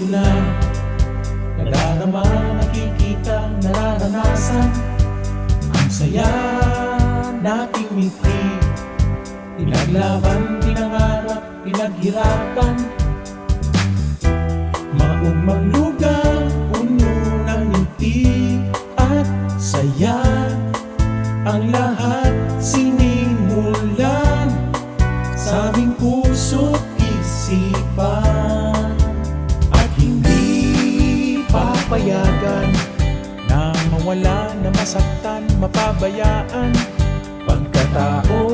ko na nadarama, nakikita, nararanasan. Ang saya nating ngiti, pinaglaban, pinangarap, pinaghirapan. Maumang lugar, puno ng ngiti at saya. Ang lahat sinimulan sa aming puso't isipan. At hindi papayagan na mawala, na masaktan, mapabayaan. Pagkatao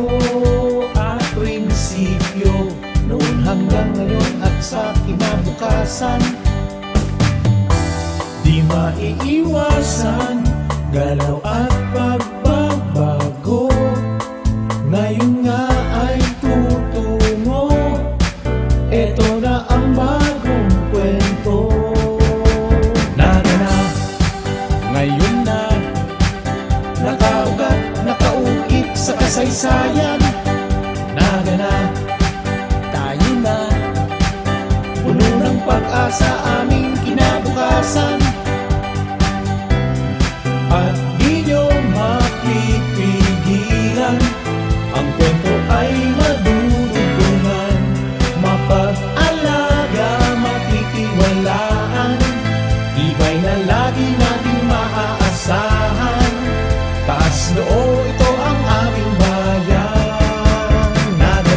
at prinsipyo, noon hanggang ngayon at sa kinabukasan. Di maiiwasan, galaw at pagbabago. Ngayon nga ay tutungo, eto na ang bagong kwento. Narana, ngayon na, nakaugat, nakauit sa kasaysayan. Nagana, tayo na, puno ng pag-asa aming kinabukasan. At di nyo mapipigilan, ang kwento ay madudugtungan. Mapag-alaga, matitiwalaan, tibay na lagi nating maaasahan. Taas noo, ito ang aming bayan.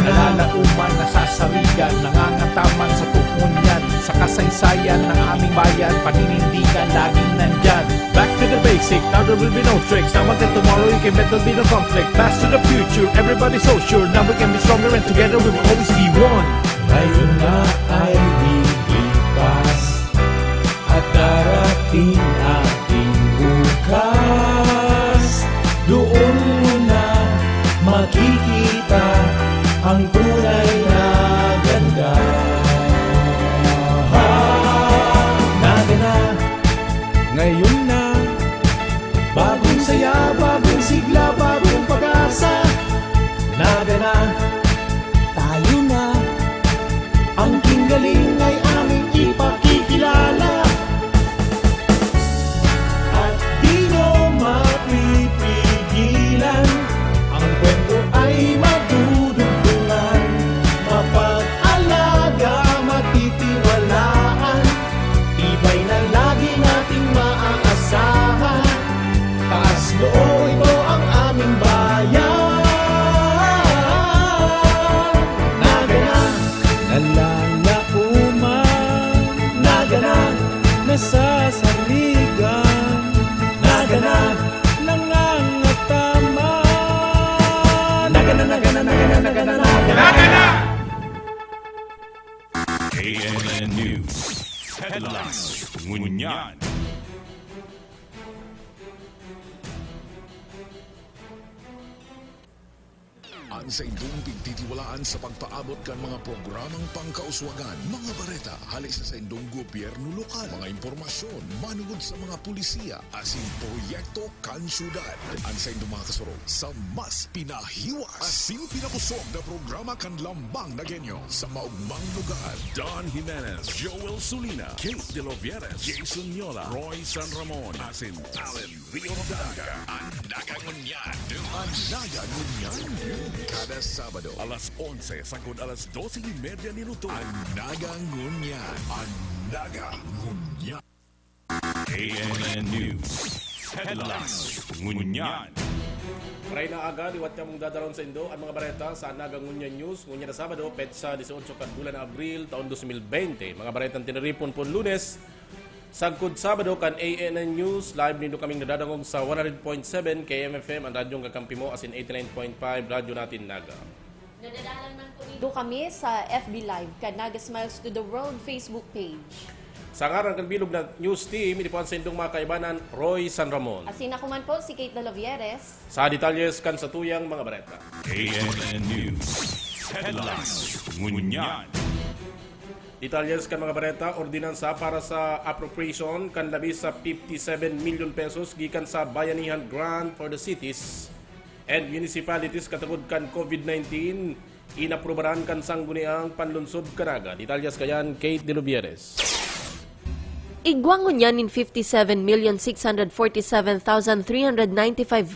Nalalauman, nasasarigan, nangangataman sa tukunyan, sa kasaysayan ng aming bayan, paninindigan laging nandyan. Back to the basic, now there will be no tricks. Now until tomorrow you can bet there'll be no conflict. Pass to the future, everybody's so sure. Now we can be stronger and together we will always be one. Ngayon nga ay lilipas at darating ating bukas. Doon mo na makikita ang tunay na ganda. Nagana, ngayon na, bagong saya, bagong sigla, bagong pag-asa. Nagana, tayo na, ang kinggaling ay aming ipakikilala. At di nyo mapipigilan, ang kwento ay madudugtungan. Mapag-alaga, matitiwalaan, tibay na lagi nating maaasahan. Taas noo, ito ang aming bayan. Nagana, nalalauman, nagana, nasasaligan, nagana, nangangataman. Nagana, nagana, nagana, nagana, nagana. ANN News Headlines Ngunyan. Ang sa indong pagtitiwalaan sa pagpaabot kan mga programang pangkauswagan, mga bareta, halis sa indong gobyerno lokal, mga impormasyon, manugod sa mga pulisiya, asin proyekto kan syudad. Ang sa indong mga kasurog sa mas pinahiwas, asin pinapusog na programa kan lambang na genyo sa maugmang lugar. Don Jimenez, Joel Sulina, Kate De Lovieres, Jason Yola, Roy San Ramon, asin Allen Rio Daga. Ang nagangunyan, ang nagangunyan, kada Sabado, Alas 11 sagod alas 12:30 minuto. ang nagangunyan, ang nagangunyan. ANN News Headlines Ngunyan. Maray na aga, liwat niya mong dadaron sa Indo ang mga bareta sa Nagangunyan News. Ngunya na Sabado, petsa 18 kat bulan Abril, taon 2020. Mga baretang tinaripon po Lunes. Sagkod Sabado kan ANN News, live nindo kaming nadadangog sa 100.7 KMFM, ang radyong kakampi mo, as in 89.5, radyo natin Naga. Nadadalan man po nindo kami sa FB Live, kan Naga Smiles to the World Facebook page. Sa ngarang kan bilog na news team, inipuan sa indong mga kaibanan, Roy San Ramon. Asin ako man po si Kate De Lovieres. Sa detalyes kan sa tuyang mga bareta. ANN News Headlines Ngunyan. Detalyes kan mga bareta, ordinansa para sa appropriation kan labis sa 57 million pesos gikan sa Bayanihan Grant for the cities and municipalities katungod kan COVID-19 inaprubaran kan sangguniang panlunsod kanaga. Detalyes kayan Kate De Lovieres. Igwangon niya nin 57,647,395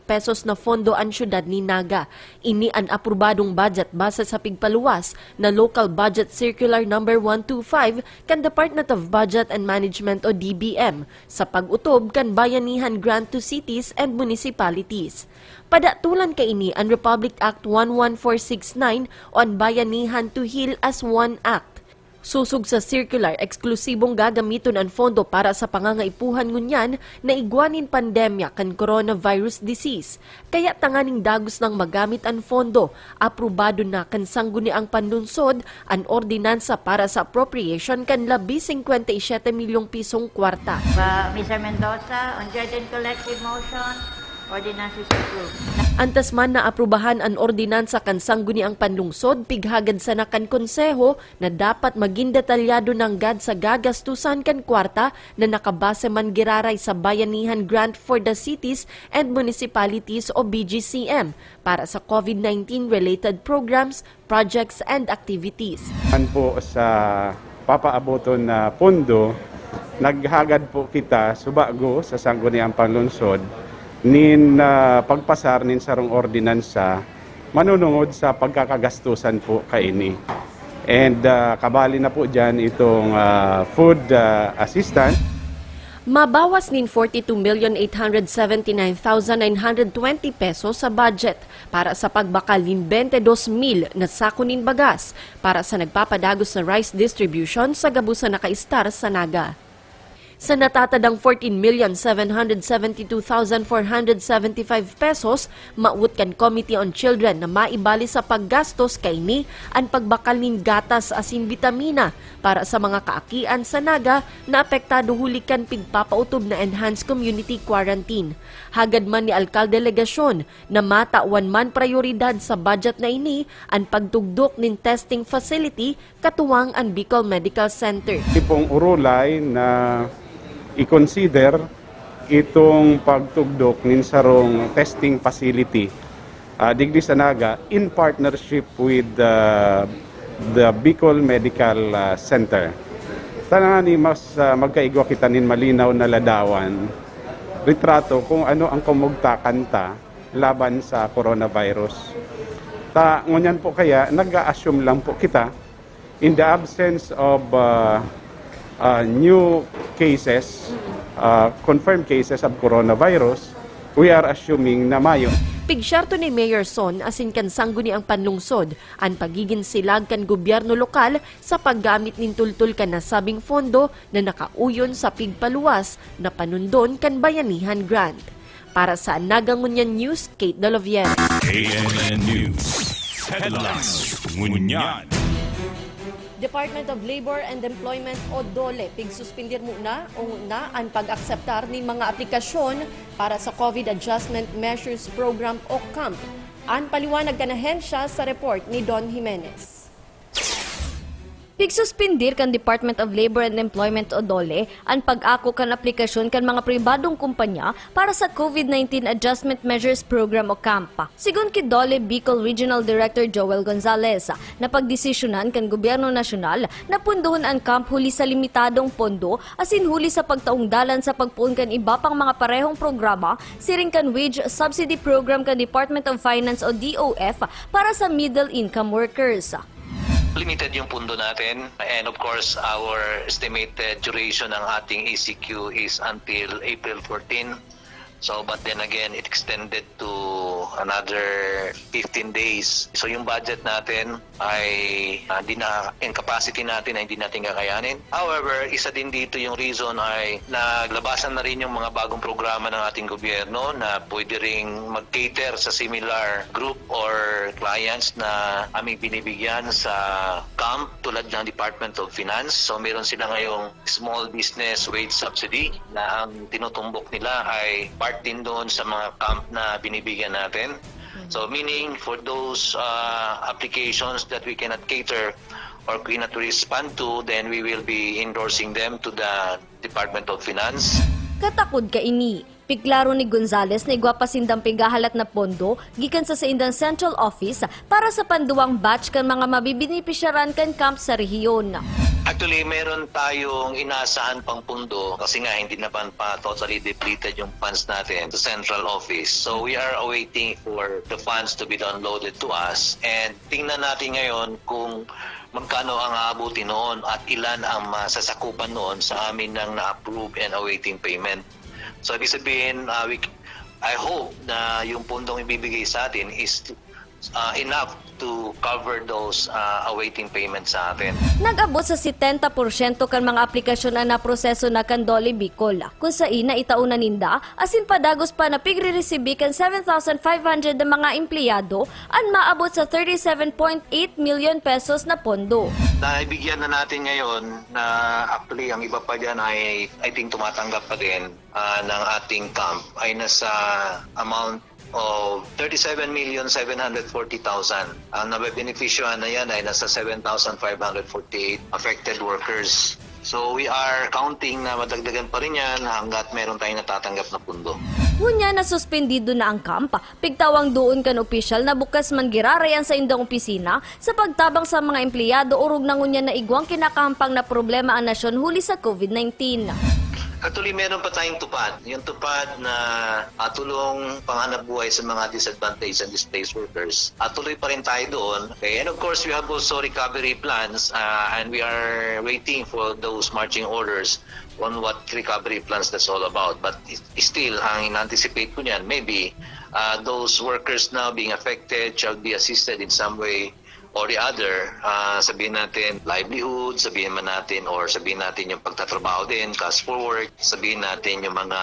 pesos na fondo ang syudad ni Naga. Ini ang aprobadong budget base sa pigpaluwas na Local Budget Circular No. 125 kan Department of Budget and Management o DBM sa pag-utob kan bayanihan grant to cities and municipalities. Padatulan ka ini ang Republic Act 11469 o ang Bayanihan to Heal as One Act. Susog sa circular, eksklusibong gagamiton ang fondo para sa pangangaipuhan ngunyan na igwanin pandemya kan coronavirus disease. Kaya tanganing dagos ng magamit ang fondo, aprobado na kan sangguniang panlunsod ang ordinansa para sa appropriation kan 57 milyong pisong kwarta. Mr. Mendoza, on joint and collective motion, ordinance is approved. Antas man na aprubahan ang ordinansa kan sangguniang panlungsod, pighagad sa nakan konseho na dapat maging detalyado ng gad sa gagastusan kan kwarta na nakabase man giraray sa Bayanihan Grant for the Cities and Municipalities o BGCM para sa COVID-19 related programs, projects and activities. Po sa papaaboton na pondo, naghagad po kita subago sa sangguniang panlungsod nin pagpasar nin sarong ordinansa manunungod sa pagkakagastusan po kaini. And kabali na po dyan itong food assistance. Mabawas nin 42,879,920 pesos sa budget para sa pagbakal nin 22,000 na sako nin bagas para sa nagpapadagos sa rice distribution sa gabusa nakaistar sa Naga. Sa natatadang 14,772,475 pesos, maut kan Committee on Children na maibali sa paggastos kaini ang pagbakal nin gatas asin vitamina para sa mga kaakian sa Naga na apektado hulikan pigpapautob na enhanced community quarantine. Hagad man ni Alkalde Legasyon na matawan man prioridad sa budget na ini ang pagtugdok nin testing facility katuwang ang Bicol Medical Center. Ipong urulay na i-consider itong pagtugdok nin sarong testing facility digdi sa Naga in partnership with the Bicol Medical Center. Tanang mas magkaigwa kita nin malinaw na ladawan, retrato kung ano ang kumugtakan ta laban sa coronavirus. Ngunyan po kaya nag-a-assume lang po kita in the absence of new cases, confirmed cases of coronavirus, we are assuming na mayo. Pigsyarto ni Mayor Son asin kan sangguni ang panlungsod ang pagiging silag kan gobyerno lokal sa paggamit nin tultul kan nasabing fondo na nakauyon sa pigpaluwas na panundon kan Bayanihan Grant. Para sa Nagangunyan News, Kate Dolovier. KNN News. Headlines. Ngunyan. Department of Labor and Employment o DOLE pigsuspindir muna o na ang pag-akseptar ng mga aplikasyon para sa COVID Adjustment Measures Program o CAMP. Ang paliwanag kan ahensya sa report ni Don Jimenez. Pigsuspindir kan Department of Labor and Employment o DOLE ang pag-ako kan aplikasyon kan mga pribadong kumpanya para sa COVID-19 Adjustment Measures Program o CAMPA. Sigun ki DOLE Bicol Regional Director Joel Gonzalez, na pagdesisyonan kan Gobyerno Nasyonal na punduhon ang CAMP huli sa limitadong pondo asin huli sa pagtaong dalan sa pagpuon kan iba pang mga parehong programa, siring kan Wage Subsidy Program kan Department of Finance o DOF para sa middle income workers. Limited yung pundo natin, and of course our estimated duration ng ating ACQ is until April 14. So but then again it extended to another 15 days. So yung budget natin ay in capacity natin ay hindi natin kakayanin. However, isa din dito yung reason ay naglabasan na rin yung mga bagong programa ng ating gobyerno na pwede ring mag-cater sa similar group or clients na aming binibigyan sa CAMP tulad ng Department of Finance. So meron sila ngayong small business wage subsidy na ang tinutumbok nila ay part din doon sa mga camp na binibigyan natin. So meaning for those applications that we cannot cater or cannot respond to, then we will be endorsing them to the Department of Finance. Katakod ka ini. Piklaro ni Gonzales na igwapasindang pigahalat na pondo gikan sa indang Central Office para sa panduwang batch kan mga mabibinipisyaran kan camp sa rehiyon. Actually, meron tayong inaasahan pang pundo kasi nga hindi naman pa totally depleted yung funds natin sa central office. So we are awaiting for the funds to be downloaded to us and tingnan natin ngayon kung magkano ang aabuti noon at ilan ang masasakupan noon sa amin ng na-approve and awaiting payment. So ibig sabihin, I hope na yung pundong ibibigay sa atin is enough to cover those awaiting payments sa atin. Nag-abot sa 70% kan mga aplikasyon na naproseso na kan Dole Bicol. Kung sa ina itauna ninda, asin padagos pa na pigre-resibi kan 7,500 na mga empleyado ang maabot sa 37.8 million pesos na pondo. Naibigyan na natin ngayon na actually ang iba pa dyan ay I think tumatanggap pa din ng ating camp ay nasa amount of 37,740,000. Ang nabebeneficyohan na yan ay nasa 7,548 affected workers. So we are counting na madagdagan pa rin yan hanggat meron tayong natatanggap na pundo. Ngunya na suspendido na ang kamp, pigtawang doon kan opisyal na bukas man girarayan sa indang opisina sa pagtabang sa mga empleyado urog na ngunya na igwang kinakampang na problema ang nasyon huli sa COVID-19. Actually, meron pa tayong tupad. Yung tupad na tulong panghanap buhay sa mga disadvantaged and displaced workers. Tuloy pa rin tayo doon. Okay. And of course, we have also recovery plans and we are waiting for those marching orders on what recovery plans that's all about. But still, ang in-anticipate ko niyan, maybe those workers now being affected shall be assisted in some way or the other, sabihin natin livelihood, sabihin man natin or sabihin natin yung pagtatrabaho din, cash for work, sabihin natin yung mga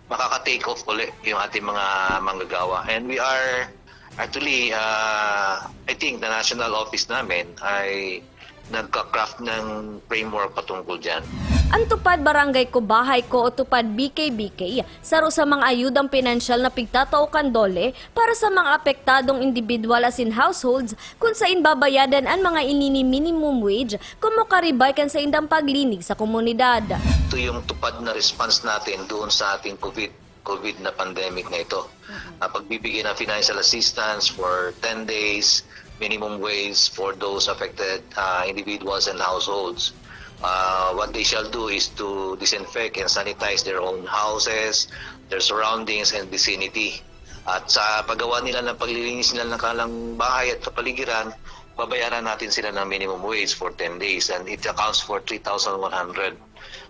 makaka-take off ulit yung ating mga manggagawa. And we are actually, I think the national office namin ay nagka-craft ng framework patungkol dyan. Ang tupad barangay ko bahay ko o tupad BK-BK saro sa mga ayudang pinansyal na pigtatao kan Dole para sa mga apektadong individual as in households kung saan babayadan ang mga inini minimum wage kung makaribay kan sa indang paglinig sa komunidad. Ito yung tupad na response natin doon sa ating COVID na pandemic na ito. Pagbibigay ng financial assistance for 10 days, minimum wage for those affected individuals and households. What they shall do is to disinfect and sanitize their own houses, their surroundings and vicinity. At sa paggawa nila ng paglilinis nila ng kanilang bahay at kapaligiran, babayaran natin sila ng minimum wage for 10 days and it accounts for 3,100.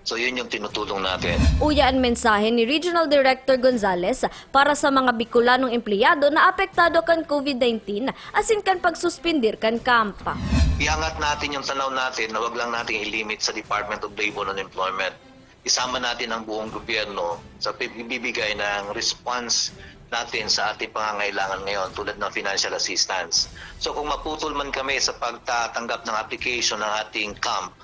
So yun yung tinutulong natin. Uya ang mensahe ni Regional Director Gonzales para sa mga Bicolanong empleyado na apektado kan COVID-19 asin kan pagsuspindir kan kampa. Iangat natin yung tanaw natin na wag lang natin i-limit sa Department of Labor and Employment. Isama natin ang buong gobyerno sa pagbibigay ng response natin sa ating pangangailangan ngayon tulad ng financial assistance. So kung maputol man kami sa pagtatanggap ng application ng ating camp,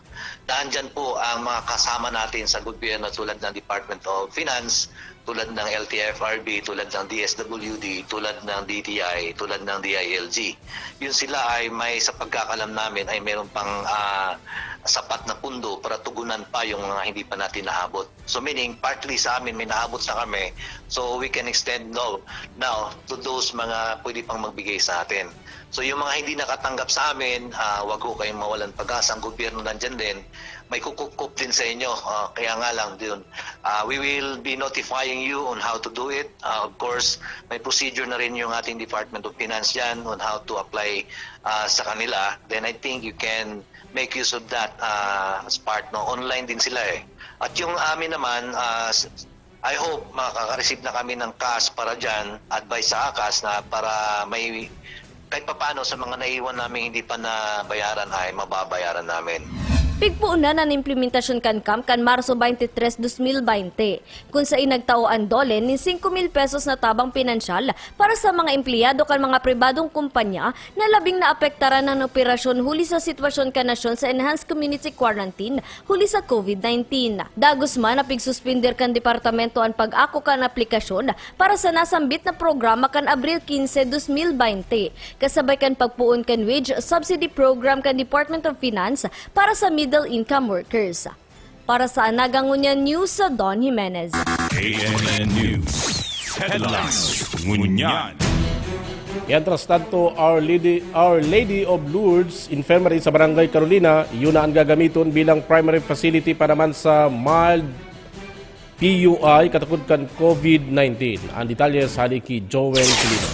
daan dyan po ang mga kasama natin sa gobyerno tulad ng Department of Finance, tulad ng LTFRB, tulad ng DSWD, tulad ng DTI, tulad ng DILG. Yun sila ay may sa pagkakalam namin ay meron pang sapat na pundo para tugunan pa yung mga hindi pa natin naabot. So meaning partly sa amin may naabot sa kami so we can extend now to those mga pwede pang magbigay sa atin. So yung mga hindi nakatanggap sa amin, wag ko kayong mawalan pag-asa. Ang gobyerno nandyan din. May kukukup din sa inyo. Kaya nga lang din. We will be notifying you on how to do it. Of course, may procedure na rin yung ating Department of Finance dyan on how to apply sa kanila. Then I think you can make use of that as part. No? Online din sila eh. At yung amin naman, I hope makaka-receive na kami ng cash para dyan, advice sa ACAS na para may kahit papaano sa mga naiwan namin hindi pa na bayaran ay mababayaran namin. Pigpuunan ang implementasyon kan camp kan Marso 23, 2020, kung sa inagtaoan Dole ni 5,000 pesos na tabang pinansyal para sa mga empleyado kan mga pribadong kumpanya na labing naapektaran ng operasyon huli sa sitwasyon kan nasyon sa Enhanced Community Quarantine huli sa COVID-19. Dagos man na pigsuspindir kan departamento ang pag-ako kan aplikasyon para sa nasambit na programa kan Abril 15, 2020, kasabay kan pagpuon kan wage subsidy program kan Department of Finance para sa middle-income workers. Para sa Nagangunyan News, sa Don Jimenez. KNN News. Headlines. Ngunyan. Mientras tanto, Our Lady of Lourdes Infirmary sa Barangay Carolina, yun na ang gagamiton bilang primary facility para naman sa mild PUI katakudkan COVID-19. Ang detalye sa haliki Joel Silino.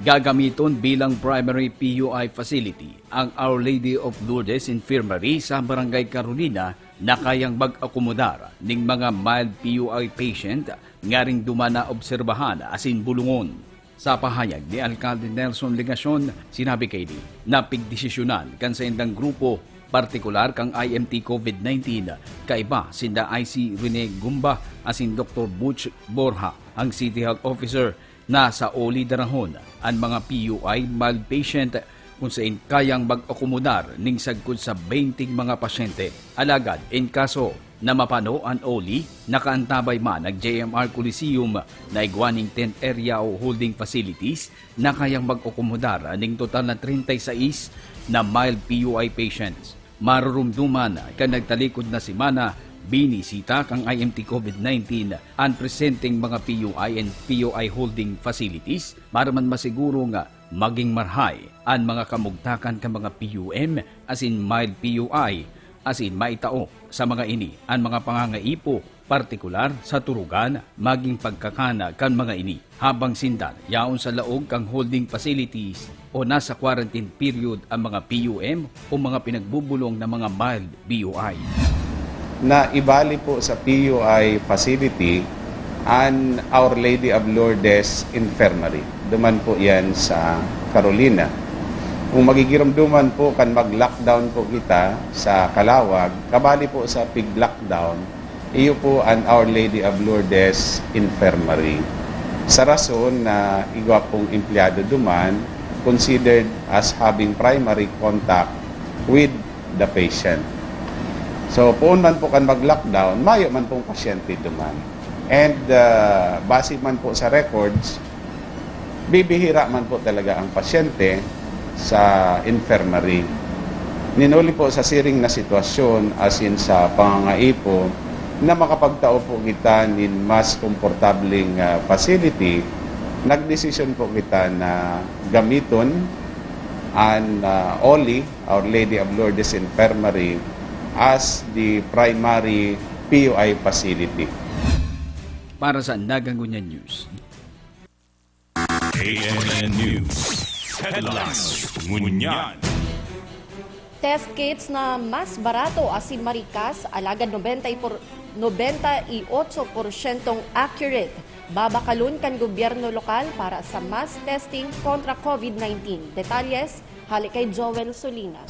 Gagamiton bilang primary PUI facility ang Our Lady of Lourdes Infirmary sa Barangay Carolina na kayang mag-akomodar ng mga mild PUI patient nga ring dumana obserbahan asin bulungon. Sa pahayag ni Alcalde Nelson Legacion, sinabi kay di na pigdesisyonan kan sa indang grupo, partikular kang IMT COVID-19, kaiba sinda IC Rene Gumba asin Dr. Butch Borja, ang City Health Officer, na sa oli darahon ang mga PUI mild patient kung saan kayang mag-akomodar ning sagkod sa 20 mga pasyente. Alagad, in kaso na mapano ang oli, nakaantabay man ang JMR Coliseum na igwaning tent area o holding facilities na kayang mag-akomodar ning total na 36 na mild PUI patients. Marurumduman kan nagtalikod na simana, binisita kang IMT COVID-19 ang presenting mga PUI and PUI holding facilities para man masiguro nga maging marhay ang mga kamugtakan ka mga PUM as in mild PUI as in maitao sa mga ini ang mga pangangaipo partikular sa turugan maging pagkakana kan mga ini habang sindan yaon sa laog kang holding facilities o nasa quarantine period ang mga PUM o mga pinagbubulong na mga mild PUI. Na ibali po sa PUI facility ang Our Lady of Lourdes Infirmary. Duman po yan sa Carolina. Kung magigiramduman po kan mag-lockdown po kita sa Calawag, kabali po sa pig-lockdown, iyo po ang Our Lady of Lourdes Infirmary. Sa rason na igwa pong empleyado duman, considered as having primary contact with the patient. So, poon man po kan mag-lockdown, mayo man pong pasyente duman. And base man po sa records, bibihira man po talaga ang pasyente sa infirmary. Ninuli po sa siring na sitwasyon as in sa pangangaipo na makapagtao po kita nin mas komportabling facility, nagdesisyon po kita na gamiton ang OLI, Our Lady of Lourdes Infirmary, as the primary PUI facility. Para sa Nagangunyan News. KNN News. Headlines. Ngunyan. Test kits na mas barato asin marikas, alagad 98% accurate. Babakalun kan gobyerno lokal para sa mass testing kontra COVID-19. Detalles, halik kay Joel Solina.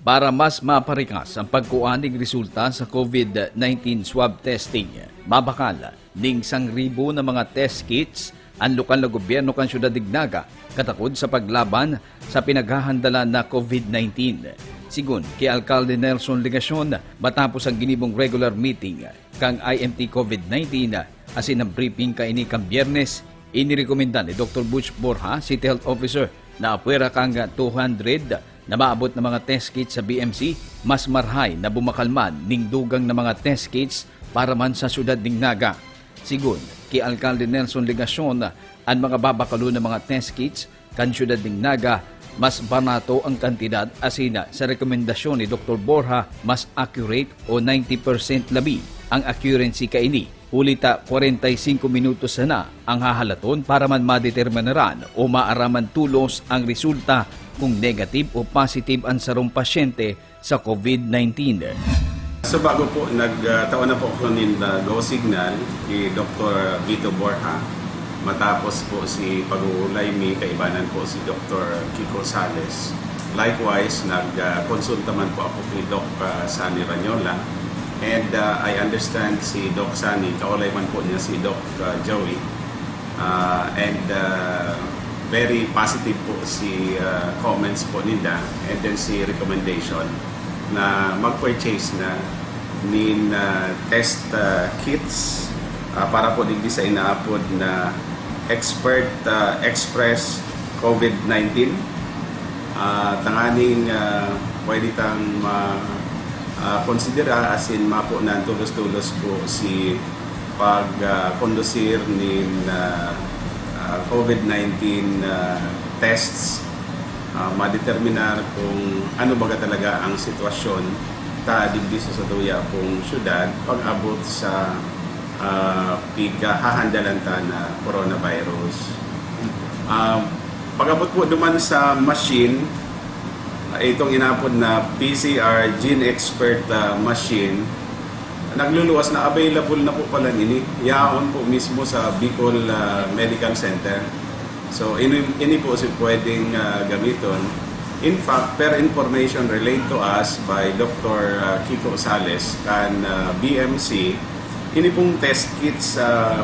Para mas maparikas ang pagkuhaning resulta sa COVID-19 swab testing, mabakal ning 1,000 na mga test kits ang lokal na gobyerno kan Syudad Dignaga katakod sa paglaban sa pinaghahandalan na COVID-19. Sigun kay Alcalde Nelson Legacion, matapos ang ginibong regular meeting kang IMT COVID-19 asin ang briefing kaini kang Biyernes, inirekomenda ni Dr. Butch Borja, City Health Officer, na apwera kang 200 na maabot na mga test kits sa BMC, mas marhay na bumakalman ning dugang na mga test kits para man sa Syudad Dignaga. Sigun kay Alcalde Nelson Legacion, ang mga babakalo na mga test kits kan Syudad Dignaga, mas barato ang kantidad asina sa rekomendasyon ni Dr. Borja, mas accurate o 90% labi ang accuracy kaini. Ulita 45 minutos na ang hahalaton para man madeterminaran o maaraman tulos ang resulta kung negative o positive ang sarong pasyente sa COVID-19. So bago po, nagtaon na po ako ng go signal kay Dr. Vito Borja. Matapos po si pag-uulay mi kaibanan po si Dr. Kiko Sales. Likewise, nag-consulta man po ako kay Doc Sani Ranyola. And I understand si Doc Sani, kaulay man po niya si Doc Joey. Very positive po si comments po nila and then si recommendation na mag-purchase na nin test kits para po digdi sa inaapod na Expert Express COVID-19. Tanganing pwede tang konsidera asin mapo na tulos-tulos po si pag-kondusir nin COVID-19 tests, madeterminar kung ano baga talaga ang sitwasyon ta digdi sa Satuya pong syudad pag-abot sa hahandalan ta na coronavirus. Pag-abot po duman sa machine, itong inapod na PCR Gene Expert machine, nagluluwas na available na po pala nini. Yaon po mismo sa Bicol Medical Center. So, ini po si pwedeng gamiton. In fact, per information relayed to us by Dr. Kiko Sales kan BMC, ini pong test kits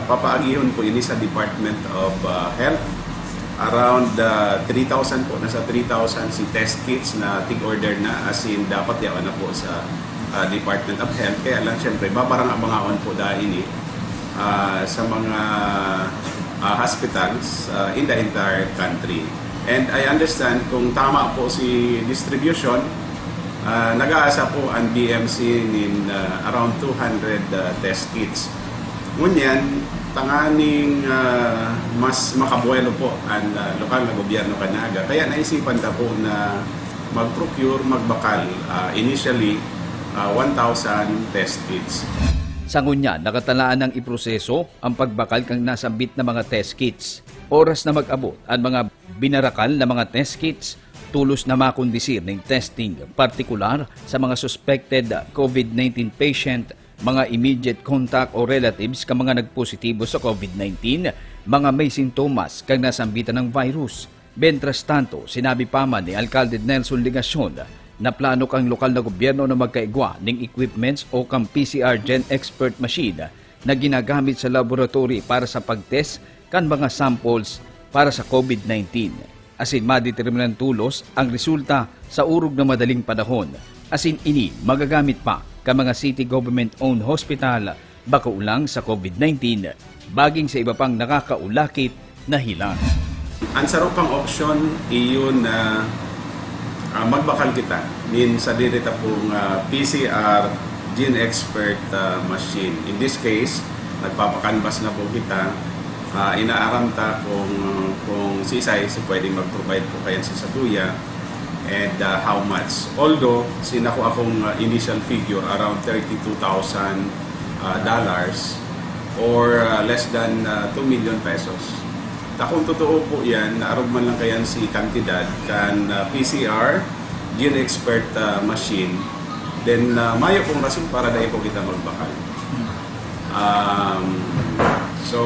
papaagihon po ini sa Department of Health. Around 3,000 po, nasa 3,000 si test kits na tig-order na, as in dapat yawan na po sa Department of Health. Kaya lang siyempre, babarang-abangaon po dahil ini sa mga hospitals in the entire country. And I understand kung tama po si distribution, nag-aasa po ang BMC in around 200 test kits. Ngunyan, tanganing mas makabuelo po ang lokal na gobyerno Canaga. Kaya naisipan ta po na mag-procure, magbakal initially 1,000 test kits. Sa ngunya, nakatalaan ng iproseso ang pagbakal kang nasambit na mga test kits. Oras na mag-abot ang mga binarakal na mga test kits, tulos na makondisir ng testing, partikular sa mga suspected COVID-19 patient, mga immediate contact o relatives ka mga nagpositibo sa COVID-19, mga may sintomas kang nasambitan ng virus. Bentras tanto, sinabi pa man ni Alcalde Nelson Ligacion na plano kang lokal na gobyerno na magkaigwa ng equipments o kang PCR Gen Expert machine na ginagamit sa laboratory para sa pagtest kan mga samples para sa COVID-19. Asin madeterminan tulos ang resulta sa urog na madaling panahon. Asin ini magagamit pa ka mga city government-owned hospital bakaulang sa COVID-19 baging sa iba pang nakakaulakit na hilang. Ang sarap pang option iyon na magbakal kita sa dirita pong PCR Gene Expert machine. In this case, nagpapakanbas na po kita. Inaaram ta kung si Isay pwedeng mag-provide po kayan sa Satuya and how much. Although, sinako akong initial figure around $32,000 or less than 2 million pesos. Kung totoo po yan, naarugman lang kayan si kantidad kan PCR Gene Expert machine, then mayo pong rason para dahil po kita magbakal. So,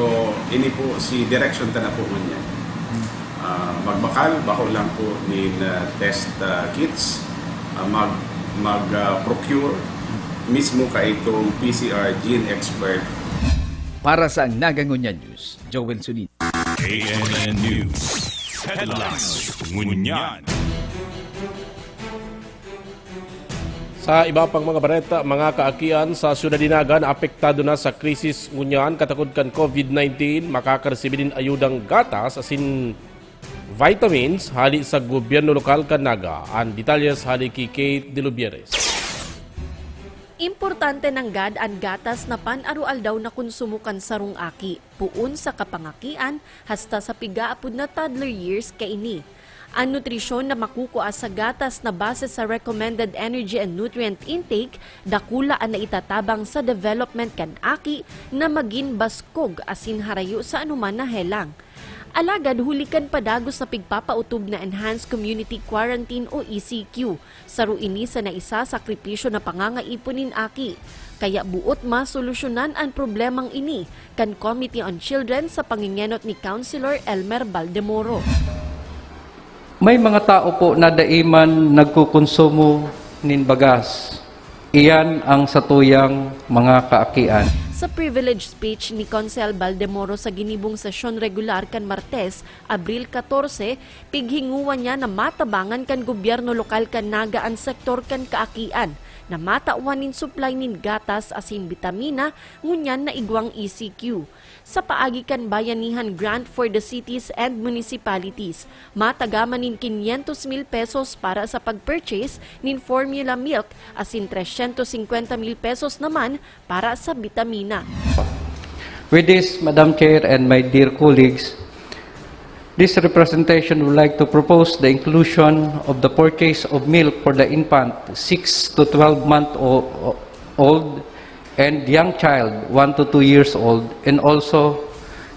ini po si direction ta na po niya. Magbakal, bako lang po ni test kits, mag-procure mismo ka itong PCR Gene Expert. Para sa Nagangunya News, Joel Sulina. KNN News. Headlines. Ngunyan. Sa iba pang mga bareta, mga kaakian sa Syudad Dinagan na apektado na sa krisis ngunyan katakod kan COVID-19, makakaresibin din ayudang gatas asin vitamins hali sa gobyerno lokal kan Naga. Ang detalyes hali kay Kate De Lubieres. Importante ng gad ang gatas na pan-arual daw na konsumukan sa rong aki, puun sa kapangakian, hasta sa pigaapod na toddler years kaini. Ang nutrisyon na makukuha sa gatas na base sa recommended energy and nutrient intake, dakula ang naitatabang sa development kan aki na maging baskog asin harayo sa anuman na helang. Alagad hulikan padagos sa pigpapautob na Enhanced Community Quarantine o ECQ. Saro ini sa naisa sakripisyo na pangangaiponin aki. Kaya buot masolusyonan ang problemang ini kan Committee on Children sa pangingenot ni Councilor Elmer Baldemoro. May mga tao po na daiman nagkukonsumo nin bagas. Iyan ang satuyang mga kaakian. Sa privilege speech ni Consel Baldemoro sa ginibong sesyon regular kan Martes, Abril 14, pighinguan niya na matabangan kan gobyerno lokal kan Naga ang sektor kan kaakian, na matauanin supply nin gatas asin vitamina, ngunyan na igwang ECQ. Sa paagi kan bayanihan grant for the cities and municipalities, matagaman nin 500,000 pesos para sa pag-purchase nin formula milk asin 350,000 pesos naman para sa vitamina. With this, Madam Chair and my dear colleagues, This representation would like to propose the inclusion of the purchase of milk for the infant 6 to 12 month old and young child 1 to 2 years old, and also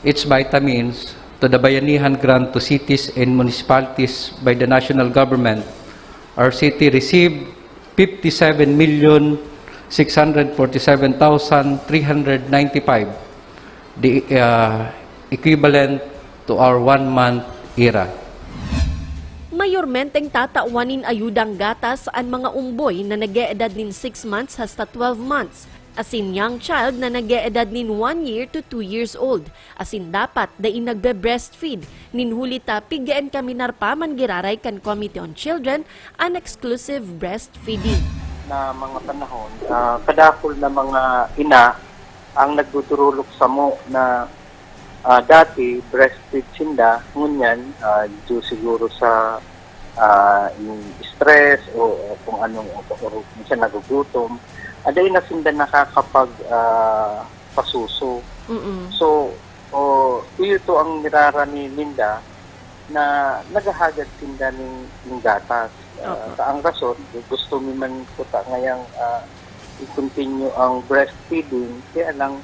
its vitamins to the Bayanihan Grant to cities and municipalities by the national government. Our city received 57,647,395, the equivalent to our 1 month era. Mayormenteng tatawanin ayudang gatas ang mga umboy na nag-eedad nin 6 months hasta 12 months. Asin young child na nag-eedad nin 1 year to 2 years old. Asin dapat dain nagbe-breastfeed. Nin hulita pigyan kami narpaman giraray kan Committee on Children an exclusive breastfeeding. Na mga panahon, kadakol na mga ina ang nagdudurulok sa mo na dati breastfeed sinda, ngunyan due siguro sa yung stress o kung anong o minsan nagugutom, aday na sinda nakakapag pasuso. So ito ang nirarani ninda na naghahagad sinda ng gatas. Ang rason, gusto mi man puta ngayang i-continue ang breastfeeding, kaya lang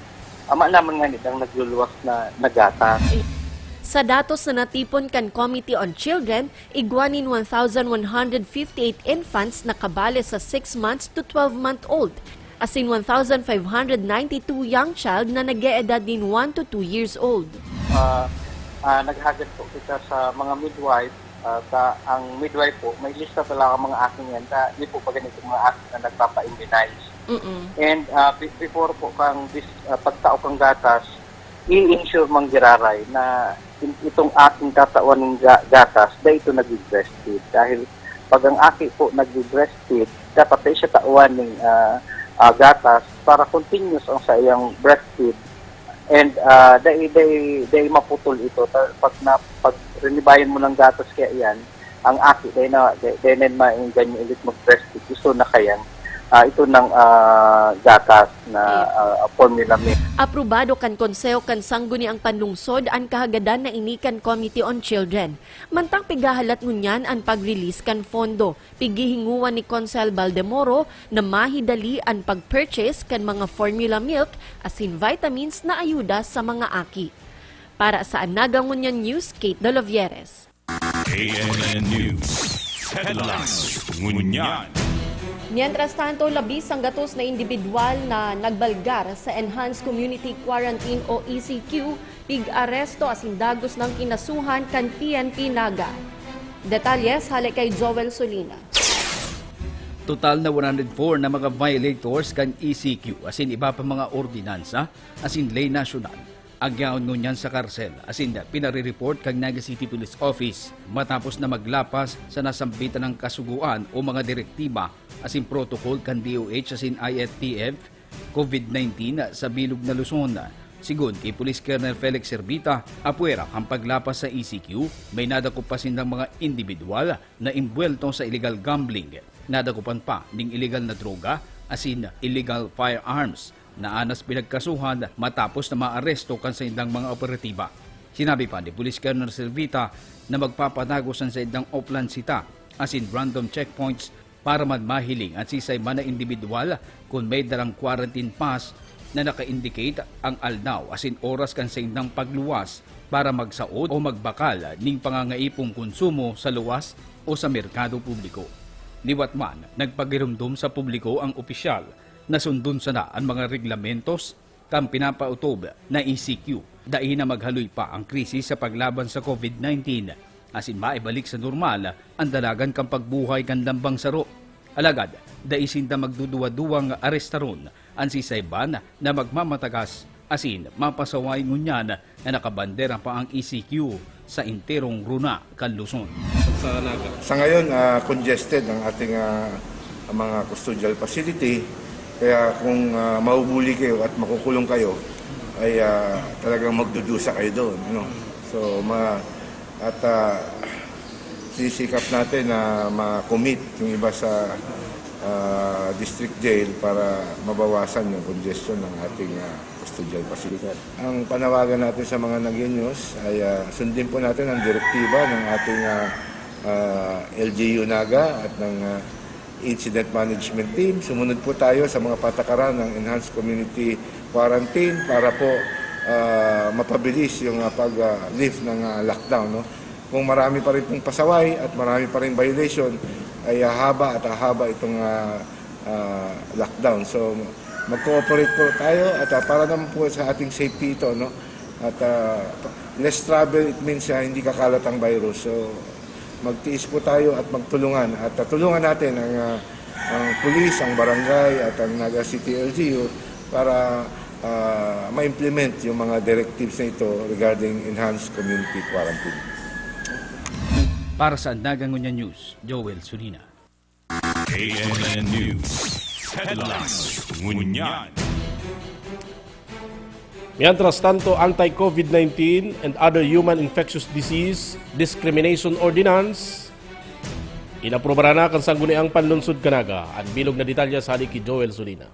ama naman nga nitang nagluluwas na nagatas. Sa datos na natipon kan Committee on Children, igwanin 1,158 infants na kabale sa 6 months to 12-month-old. Asin 1,592 young child na nag-eedad din 1 to 2 years old. Naghagad po kita sa mga midwife. Ang midwife po, may lista talaga mga aking yan. Hindi po pa ganito mga aking na nagpapa-immunize. And before po kang pagtao kang gatas, i-ensure mang giraray na itong aking katawan ng gatas dahil ito nag-breastfeed. Dahil pag ang aki po nag-breastfeed, dapat ay siya tauan ng gatas para continuous ang sa iyang breastfeed. And dahil maputol ito. Pag rinibayan mo ng gatas kaya yan, ang aki dahil na ganyan ulit mag-breastfeed. Gusto na kayang ito ng gatas na formula milk. Aprobado kan Konseho kan Sangguni ang panlungsod ang kahagadan na inikan Committee on Children. Mantang pigahalat ngunyan ang pag-release kan fondo. Pigihinguan ni Consel Baldemoro na mahidali ang pag-purchase kan mga formula milk asin vitamins na ayuda sa mga aki. Para sa Anaga Ngunyan News, Kate Dolovieres. KNN News. Headlines. Ngunyan. Mientras tanto, labis ang gatos na individual na nagbalgar sa Enhanced Community Quarantine o ECQ, pig-aresto asin dagos ng kinasuhan kan PNP Naga. Detalyes halik kay Joel Solina. Total na 104 na mga violators kan ECQ asin iba pa mga ordinansa asin lay nasyonal. Agyaon ngunyan sa karsel asin pinare-report kang Naga City Police Office matapos na maglapas sa nasambitan ng kasuguan o mga direktiba asin protocol kan DOH asin IFTF COVID-19 sa bilog na Luzon. Sigun kay Police Colonel Felix Servita, apuera ang paglapas sa ECQ, may nadakupasin ng mga individual na imbuelto sa illegal gambling, nadakupan pa ng illegal na droga asin illegal firearms na anas pinagkasuhan matapos na maaresto kan sa indang mga operatiba. Sinabi pa ni Police Colonel Servita na magpapanagos sa indang Oplan Sita asin random checkpoints para mahiling at sisay man na individual kung may dalang quarantine pass na naka-indicate ang aldaw asin oras kan sa indang pagluwas para magsaod o magbakal ning pangangaipong konsumo sa luwas o sa merkado publiko. Liwat man, nagpagirumdum sa publiko ang opisyal na sundon sana ang mga reglamentos kang pinapautob na ECQ. Dahil na maghaloy pa ang krisis sa paglaban sa COVID-19 asin maibalik sa normal ang dalagan kang pagbuhay kan dambang saro. Alagad, daisinda magduduwa-duwang arestaron ang sisayban na magmamatagas asin mapasaway ngunyan na nakabandera pa ang ECQ sa interong runa kan Luzon. Sa ngayon, congested ang ating mga custodial facility. Kaya kung maubuli kayo at makukulong kayo, ay talagang magdudusa kayo doon. So, sisikap natin na ma-commit yung iba sa district jail para mabawasan yung congestion ng ating custodial facility. Ang panawagan natin sa mga nag-news ay sundin po natin ang direktiba ng ating LGU Naga at ng Incident Management Team. Sumunod po tayo sa mga patakaran ng Enhanced Community Quarantine para po mapabilis yung pag-lift ng lockdown. No? Kung marami pa rin pong pasaway at marami pa rin violation, ay haba itong lockdown. So mag-cooperate po tayo at para naman po sa ating safety ito. No? At less travel, it means hindi kakalat ang virus. So magtiis po tayo at magtulungan. At tulungan natin ang pulis, ang barangay at ang Naga City LGU para ma-implement yung mga directives na ito regarding enhanced community quarantine. Para sa Naga Ngunya News, Joel Sulina. KNN News. Headlines. Ngunyan. Mientras tanto, Anti-COVID-19 and Other Human Infectious Disease Discrimination Ordinance inaprobara na kan sangguniang panlunsod kanaga. Ang bilog na detalya sa ki Joel Sulina.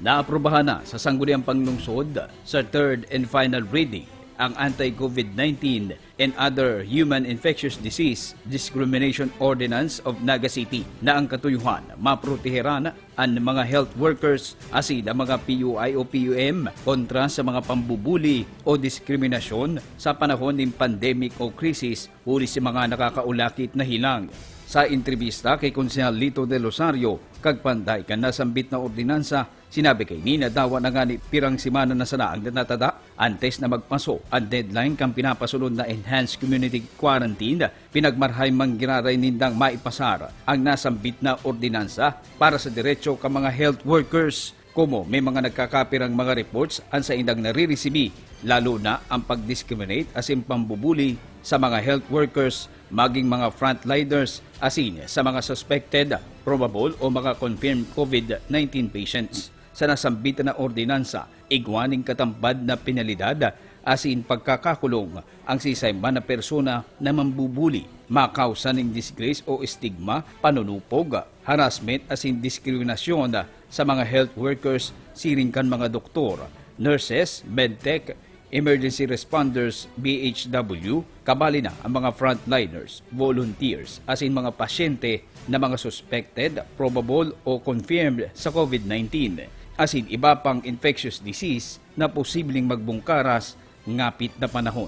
Naaprobahan na sa sangguniang panglungsod sa third and final reading ang Anti-COVID-19 and Other Human Infectious Disease Discrimination Ordinance of Naga City na ang katuyuhan maproteheran ang mga health workers asin ang mga PUI o PUM kontra sa mga pambubuli o diskriminasyon sa panahon ng pandemic o krisis uli sa mga nakakaulakit na hilang. Sa entrevista kay Konsehal Lito de Rosario, kagpanday kan nasambit na ordinansa, sinabi kay Nina dawa na nga ni pirang simana na sana ang natada antes na magpaso ang deadline kang pinapasunod na Enhanced Community Quarantine, pinagmarhay manggiraray nindang maipasar ang nasambit na ordinansa para sa diretso ka mga health workers. Kumo may mga nagkakapirang mga reports ang sa indang nariresibi, lalo na ang pag-discriminate asin pambubuli sa mga health workers, maging mga frontliners asin sa mga suspected, probable o mga confirmed COVID-19 patients. Sa nasambitan na ordinansa, igwaning katampad na penalidad asin pagkakakulong ang sisayman na persona na mambubuli, makausa ng disgrace o stigma, panunupog, harassment asin diskriminasyon sa mga health workers, siringkan mga doktor, nurses, medtech, emergency responders, BHW, kabali na ang mga frontliners, volunteers, asin mga pasyente na mga suspected, probable o confirmed sa COVID-19, asin iba pang infectious disease na posibleng magbungkaras ngapit na panahon.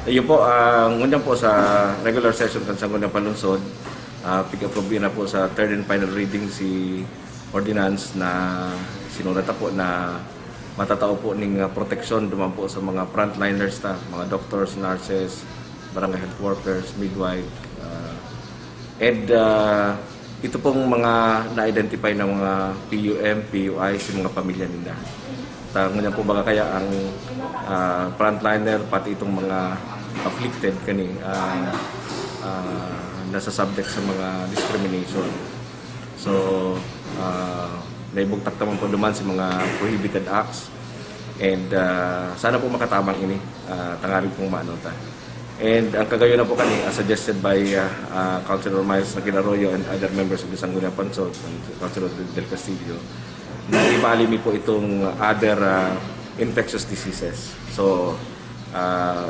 Ayun po, ngunyan po sa regular session kan sa ngunyan palunsod, pig-approve na po sa third and final reading si ordinance na sinulata po na matatao po ng proteksyon duman po sa mga frontliners ta, mga doctors, nurses, barangay health workers, midwife, and ito pong mga na-identify ng mga PUM, PUI sa mga pamilya nila. Ngunyan po baga kaya ang frontliner pati itong mga afflicted kani nasa subject sa mga discrimination. So naibugtak naman po duman sa mga prohibited acts and sana po makatamang ini tangarin pong maanota. And ang kagayon na po kani suggested by Councilor Miles Naquin-Arroyo and other members of the Sangguniang Pansod and Councilor Del Castillo na ibalimi po itong other infectious diseases. So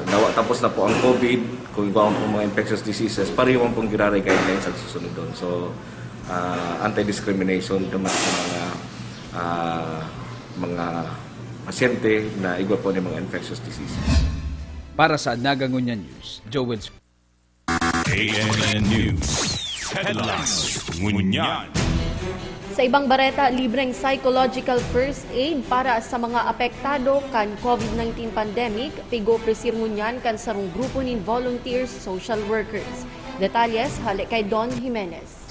nawa tapos na po ang COVID, kung iba po mga infectious diseases, pariwan pong giraray guidelines ang susunod doon. So anti-discrimination naman sa mga pasyente na igwa po ng mga infectious diseases. Para sa Naga Ngunya News, Joel KNN News. Headlines. Ngunyan. Sa ibang bareta, libreng psychological first aid para sa mga apektado kan COVID-19 pandemic, pigo presir ngunyan kan sarong grupo nin volunteers social workers. Detalles halik kay Don Jimenez.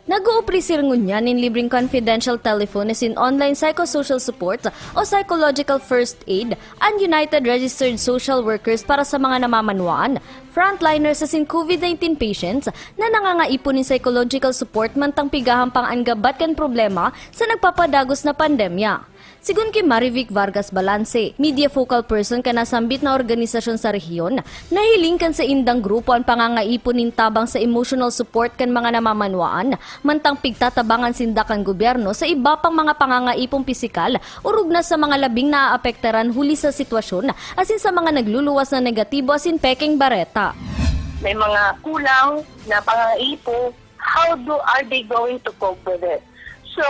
Nag-uuprisir ngunyan in libreng confidential telephone in online psychosocial support o psychological first aid ang United Registered Social Workers para sa mga namamanwaan, frontliners as in COVID-19 patients na nangangaipon ng psychological support mantang pigahang pang-anggabat kan problema sa nagpapadagos na pandemya. Sigun kay Marivic Vargas Balance, media focal person ka nasambit na organisasyon sa rehiyon, nahiling kan sa indang grupo ang pangangaipon nin tabang sa emotional support kan mga namamanwaan, mantang pigtatabangan sindakan gobyerno sa iba pang mga pangangaipong pisikal, urug na sa mga labing naaapektaran huli sa sitwasyon, asin sa mga nagluluwas na negatibo asin peking bareta. May mga kulang na pangangaipo, are they going to cope with it? So,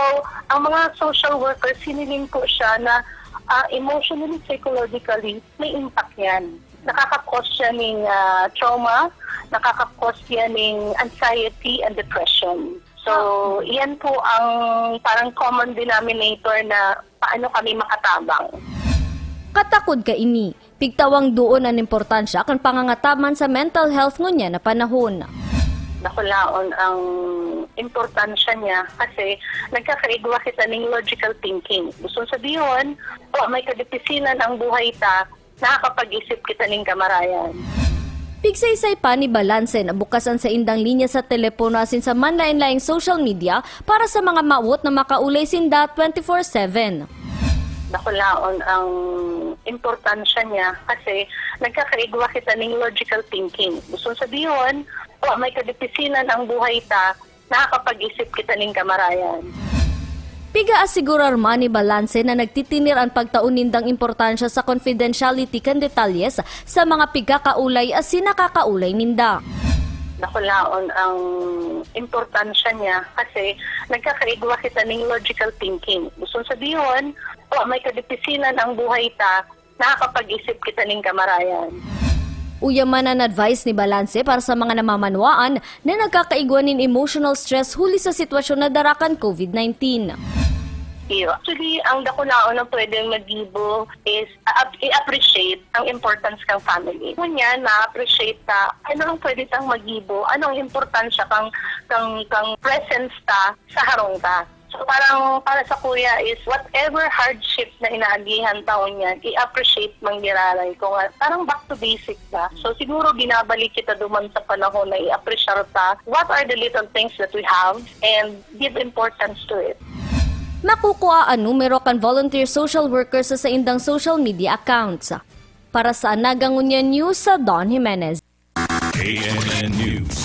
ang mga social workers, hiniling ko siya na emotionally, psychologically, may impact yan. Nakaka-cause siya ng trauma, nakaka-cause yan ng anxiety and depression. So, yan po ang parang common denominator na paano kami makatabang. Katakod ka ini, pigtawang doon ang importansya kan pangangataman sa mental health ngunya na panahon. Nakulaon ang importansya niya kasi nagkakaigwa kita ng logical thinking. Gusto sabihin, may kadipisinan ang buhay ta, nakakapag-isip kita ng kamarayan. Pigsaysay pa ni Balance na bukasan sa indang linya sa telepono asin sa manlain-laing social media para sa mga maawot na makaulay sinda 24/7. Nakulaon ang importansya niya kasi nagkakaigwa kita ng logical thinking. Gusto sabihin, may kadipisinan ang buhay ta, nakakapag-isip kita ng kamarayan. Piga asigurar man ni Balance na nagtitinir ang pagtaunindang importansya sa confidentiality kan detalles sa mga pigkakaulay asin nakakaulay ninda. Nakulaon ang importansya niya kasi nagkakaigwa kita ng logical thinking. Gusto sabihin, may kadipisinan ang buhay ta, nakakapag-isip kita ng kamarayan. Uyaman ang advice ni Balance para sa mga namamanwaan na nagkakaigwan ng emotional stress huli sa sitwasyon na darakan COVID-19. Actually, ang dakulaon na pwedeng mag-gibo is i-appreciate ang importance kang family. Kunya, na-appreciate ka, ano ang pwede kang mag-gibo, ano ang importansya kang presence ta sa harong ta. So parang para sa kuya is whatever hardship na inaagihan taon niya, i-appreciate mang giraray ko nga. Parang back to basic ba. So siguro binabalik kita duman sa panahon na i-appreciate ta what are the little things that we have and give importance to it. Makukuha ang numero kan volunteer social workers sa indang social media accounts. Para sa Nagangunyan News sa Don Jimenez. KNN News.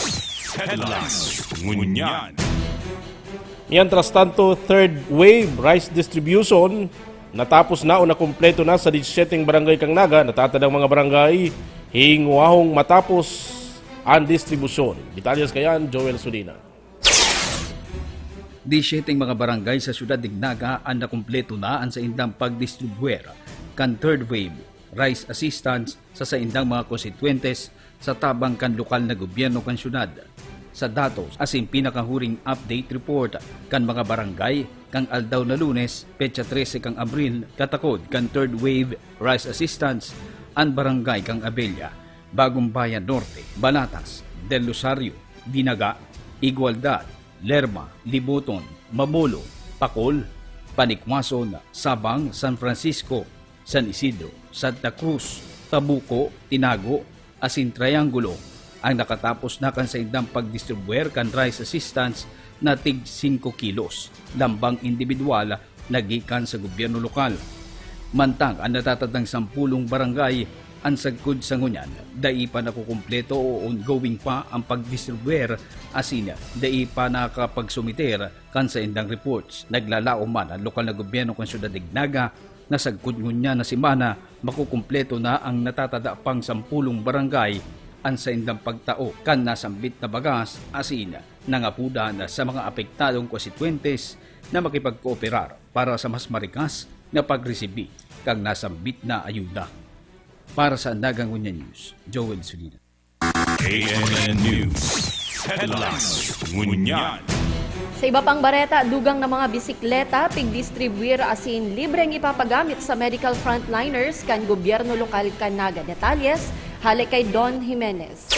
Headlines. Ngunyan. Mientras tanto, third wave rice distribution natapos na o nakumpleto na sa 17 barangay kang Naga. Natatadang mga barangay hingwahong matapos ang distribusyon. Detalles kayan, Joel Sulina. 17 mga barangay sa siyudad ng Naga ang nakumpleto na ang sa indang pagdistribuer kan third wave rice assistance sa indang mga konstituentes sa tabang kan lokal na gobyerno kan siyudad. Sa datos asin pinakahuring update report kan mga barangay kang aldaw na Lunes, petsa 13 kang Abril, katakod kan third wave rice assistance ang barangay kang Abella, Bagong Bayan Norte, Banatas, Del Rosario, Dinaga, Igualdad, Lerma, Libuton, Mabolo, Pacol, Panikwason, Sabang, San Francisco, San Isidro, Santa Cruz, Tabuco, Tinago, asin Triangulo ang nakatapos na kan sa indang pagdistribuer kan rice assistance na tig 5 kilos, lambang individual nagikan sa gobyerno lokal. Mantang ang natatadang 10 barangay ang sagkod sa ngunyan, dai pa nakukumpleto o ongoing pa ang pagdistribuer asin dai pa nakapagsumiter kan sa indang reports. Naglalao man ang lokal na gobyerno kan siyudad ng Naga na sagkod ngunyan na simana makukumpleto na ang natatada pang 10 barangay ang sa indang pagtao kan nasambit na bagas asin nangapuda na sa mga apektadong konstituentes na makipagkooperar para sa mas marikas na pagresibi kang nasambit na ayuda. Para sa Nagangunyan News, Joel Sulina. KNN News. Headlines. Ngunyan. Sa iba pang bareta, dugang na mga bisikleta, pigdistribuir asin libreng ipapagamit sa medical frontliners kan gobyerno lokal kan Naga. Detalles, halik kay Don Jimenez.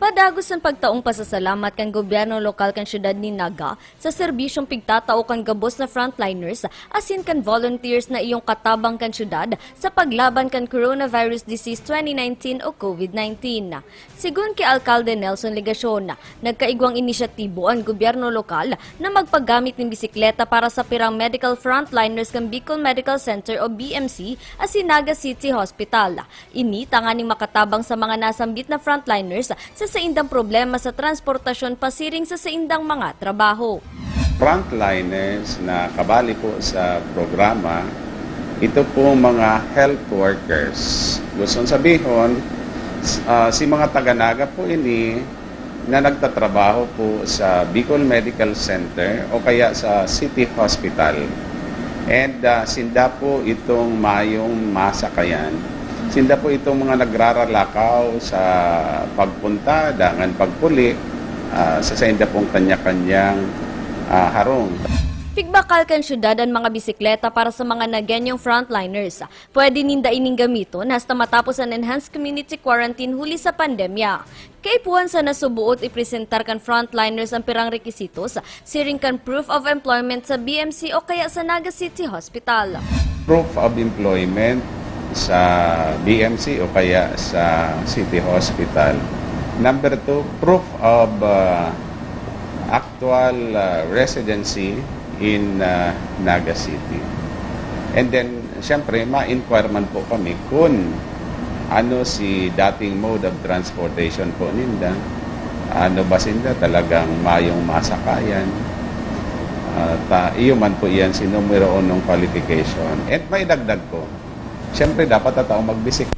Padagos ang pagtaong pasasalamat kan gobyerno lokal kan syudad ni Naga sa serbisyong pigtatao kan gabos na frontliners asin kan volunteers na iyong katabang kan syudad sa paglaban kan coronavirus disease 2019 o COVID-19. Sigun kay Alkalde Nelson Legacion, nagkaigwang inisyatibo ang gobyerno lokal na magpagamit ng bisikleta para sa pirang medical frontliners kan Bicol Medical Center o BMC asin Naga City Hospital. Ini tanganing makatabang sa mga nasambit na frontliners sa indang problema sa transportasyon pasiring sa indang mga trabaho. Frontliners na kabali po sa programa, ito po mga health workers. Gusto sabihin, si mga taga-Naga po ini na nagtatrabaho po sa Bicol Medical Center o kaya sa City Hospital. And sinda po itong mayong masakayan. Sinda po itong mga nagraralakaw sa pagpunta, dangan pagpuli, sa sinda pong kanya-kanyang harong. Pigbakal kan syudad ang mga bisikleta para sa mga nagyanyong frontliners. Pwede ninda ining gamiton hasta matapos ang enhanced community quarantine huli sa pandemya. Kaipuan sa nasubuot ipresentar kan frontliners ang pirang rekisitos, siring kan proof of employment sa BMC o kaya sa Naga City Hospital. Proof of employment sa BMC o kaya sa City Hospital. Number 2, proof of actual residency in Naga City. And then, syempre, ma-inquire man po kami kung ano si dating mode of transportation po ninda. Ano ba sinda talagang mayong masakayan. Iyo man po iyan si numero 1 ng qualification. At may dagdag ko. Siyempre, dapat na tao magbisik.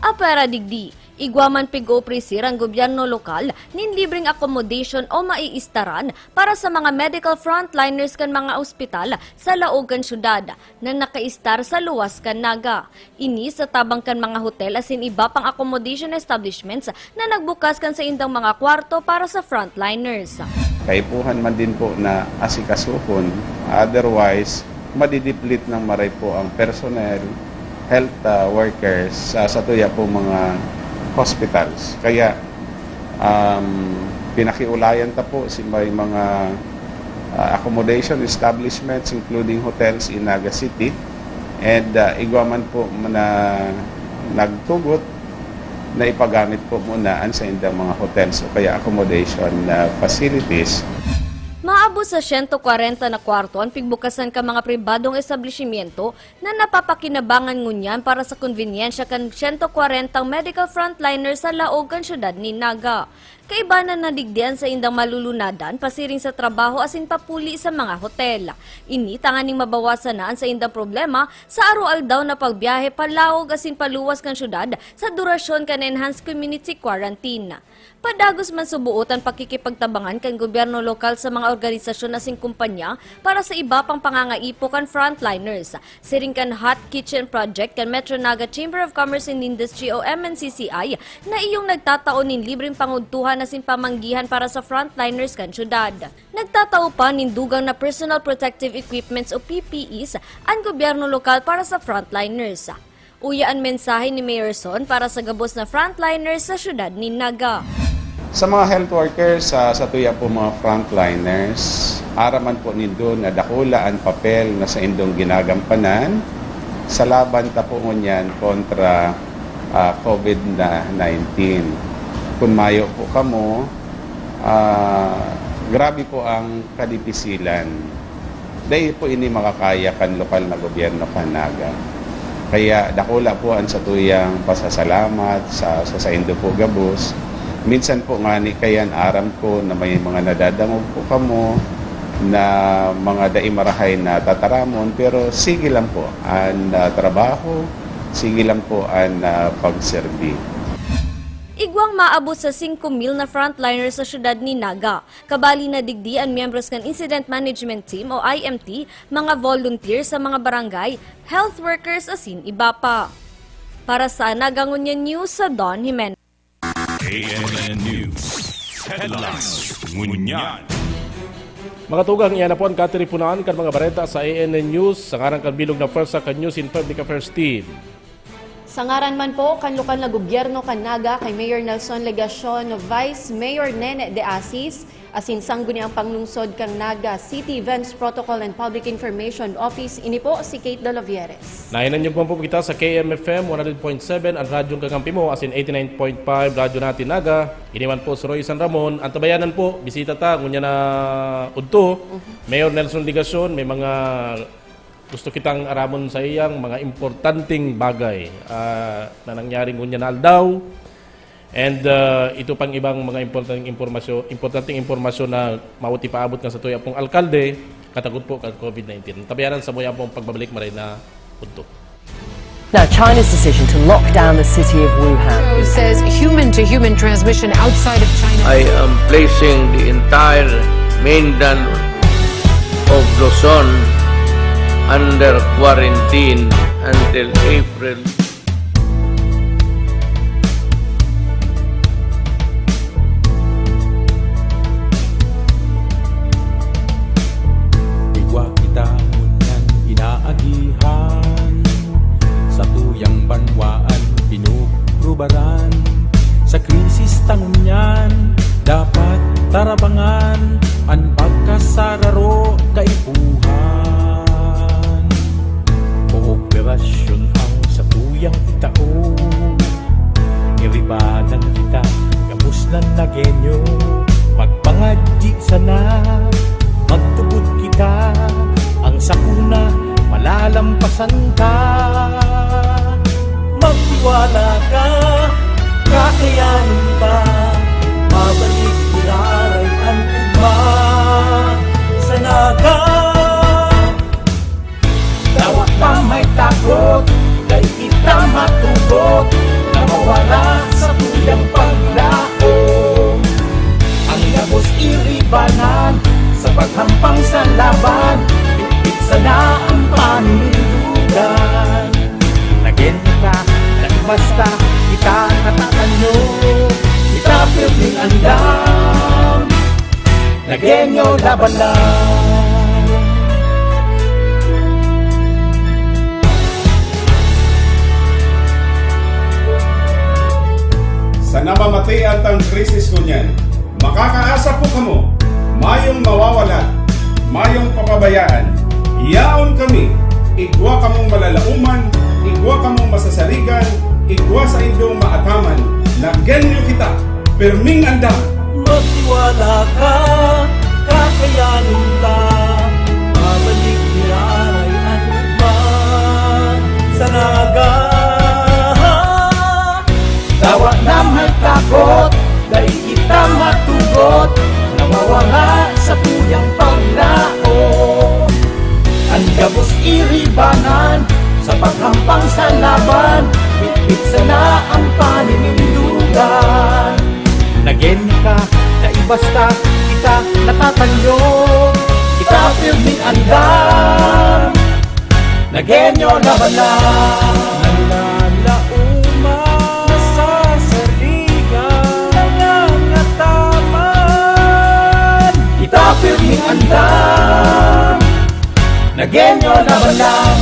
Apera digdi, igwaman pig-oprisir ang gobyerno lokal nin libreng accommodation o maiistaran para sa mga medical frontliners kan mga ospital sa laog kan syudad na nakaistar sa luwas kan Naga. Ini sa tabang kan mga hotel asin iba pang accommodation establishments na nagbukas kan sa indang mga kwarto para sa frontliners. Kaipuhan man din po na asikasuhon, otherwise madidiplit ng maray po ang personnel, health workers sa tuya po mga hospitals. Kaya pinakiulayan ta po si may mga accommodation establishments including hotels in Naga City and igwaman po na nagtugot na ipagamit po muna sa indang mga hotels o kaya accommodation facilities. Maabot sa 140 na kwarto ang pigbukasan ka mga pribadong establishmento na napapakinabangan ngunyan para sa konvenyensya kan 140 medical frontliners sa laog kan syudad ni Naga. Kaibanan na digdian sa indang malulunadan pasiring sa trabaho asin papuli sa mga hotel. Ini tanganing mabawasan na sa indang problema sa arual daw na pagbiyahe palaog asin paluwas kan syudad sa durasyon kan enhanced community quarantine. Padagos man subuot ang pakikipagtabangan kan gobyerno lokal sa mga organisasyon asin kumpanya para sa iba pang pangangaipo kan frontliners. Siring kan Hot Kitchen Project kan Metro Naga Chamber of Commerce and Industry o MNCCI na iyong nagtataon nin libreng pangudtuhan asin pamanggihan para sa frontliners kan syudad. Nagtatao pa nin dugang na personal protective equipments o PPEs ang gobyerno lokal para sa frontliners. Uya ang mensahe ni Mayor Son para sa gabos na frontliners sa syudad ni Naga. Sa mga health workers, sa tuya po mga frontliners, araman po nindo na dakula ang papel na sa indong ginagampanan sa laban ta po ngunyan kontra COVID-19. Kung mayo po kamo, grabe po ang kadipisilan. Dahil po ini makakaya kan lokal na gobyerno kan Naga. Kaya dakula po ang sa tuyang pasasalamat sa indo po gabos. Minsan po nga ni kayan aram ko na may mga nadadangog po kamo na mga daimarahay na tataramon pero sige lang po ang trabaho, sige lang po ang pagserbi. Igwang maabot sa 5,000 na frontliners sa syudad ni Naga. Kabali na digdi ang miyembros ng Incident Management Team o IMT, mga volunteers sa mga barangay, health workers asin iba pa. Para sa Nagangunyan News sa Don Jimenez. ANN News. Headlines. Ngunyan. Mga tugang iyan na po ang katiripunan kan mga bareta sa ANN News sa ngarang kan bilog na pwersa kan News in Public Affairs Team. Sa ngaran man po, kan lokal na gobyerno kan Naga kay Mayor Nelson Legacion, Vice Mayor Nene De Asis, asin sangguni ang panglungsod kang Naga City Events Protocol and Public Information Office, ini po si Kate Dalovieres. Nainan niyo po kita sa KMFM 100.7 ang radyong kakampi mo, asin 89.5 radyo natin Naga. Iniwan po si Roy San Ramon. Ang tabayanan po, bisita ta, ngunya na udto, Mayor Nelson Legacion, may mga gusto kitang aramon sa iyang mga importanteng bagay na nangyaring ngunya na aldaw. And ito pang ibang mga importanteng impormasyon na mauti paabot nga sa tuya pong alkalde, katagot po kag COVID-19. Tabayanan sa moya pong pagbabalik maray na udto. Now, China's decision to lock down the city of Wuhan says human-to-human transmission outside of China. I am placing the entire mainland of Luzon under quarantine until April. Igwa kita ngunyan inaagihan, sa tuyang banwaan pinuprubaran, sa krisis tangunyan dapat tarabangan ang pagkasararo kaipuhan. Kooperasyon ang sa tuyang itao, iribanan kita gabos ng nagenyo, magpangadji sana magtubod kita, ang sakuna malalampasan ka. Magtiwala ka, kakayanin pa, mabalik ilaray ang ugma sa Naga. Dawat pa may takot, kay kita matugot, na mawala sa tuyang paglao. Ang gabos iribanan, sa paghampang sa laban, ipit sana ang paninindugan. Naging ka, basta kita natatanyo, kita piling andam, nagenyo laban lang. Sa namamatayan tang krisis kunyan, makakaasa po kamo, mayong mawawala, mayong papabayaan. Iyaon kami, igwa kamong malalauman, igwa kamong masasaligan, igwa sa inyong maataman, na genyo kita, perming andam. Magtiwala ka, kakayanin ka, mabalik nilaray ang ugma sa Naga. Tawa na may takot, dahil kita matugot, na mawala sa tuyang paglao. Ang gabos iribanan, sa paghampang sa laban, bitbit sana ang paninindugan. Naging ka, naibasta, kita natatanyo, kita pirming andam, nagenyo laban lang. Nalalauma, nasasaligan, nangangataman, Kita pirming andam, nagenyo laban lang.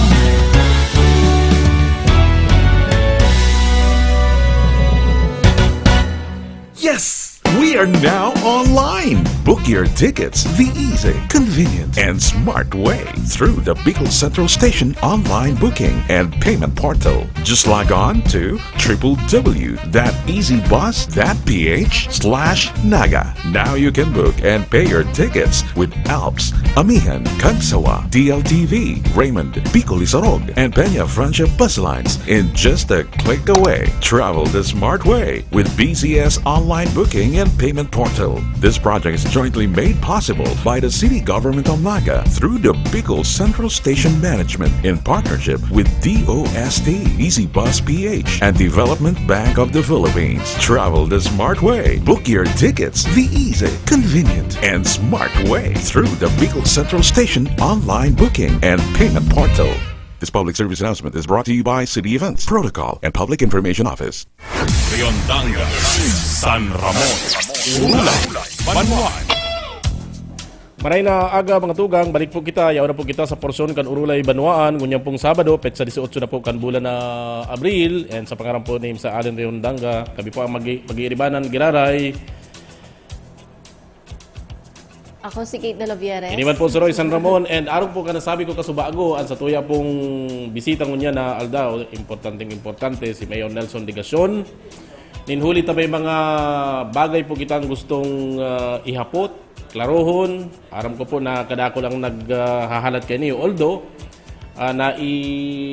Yes, we are now online. Book your tickets the easy, convenient, and smart way through the Bicol Central Station online booking and payment portal. Just log on to www.easybus.ph/Naga. Now you can book and pay your tickets with Alps, Amihan, Kansawa, DLTV, Raymond, Bicol Isarog, and Peña Francia bus lines in just a click away. Travel the smart way with BCS online booking and payment portal. This project is jointly made possible by the City Government of Naga through the Bicol Central Station Management in partnership with DOST, Easy Bus PH, and Development Bank of the Philippines. Travel the smart way. Book your tickets the easy, convenient, and smart way through the Bicol Central Station online booking and payment portal. This public service announcement is brought to you by City Events, Protocol, and Public Information Office. Riondanga, San Ramon, Ulay, Banwan. Maray na aga mga tugang, balik po kita, yaw na po kita sa porsyon kan Urulay Banwaan, ngunyan pong Sabado, petsa 18 na po kan bulan na Abril, and sa pangarang po name sa Allen Riondanga, kami po ang mag-iiribanan giraray. Ako si Kate de la Vieres. Iniman po si Roy San Ramon, and araw po ka nasabi ko kasubago, ang sa tuya pong bisita ngunya na Aldao, importante si Mayor Nelson Digacion. Ninhuli tabay mga bagay po kitang gustong ihapot, klarohon. Aram ko po na kadako lang naghahalat kayo niyo. Although,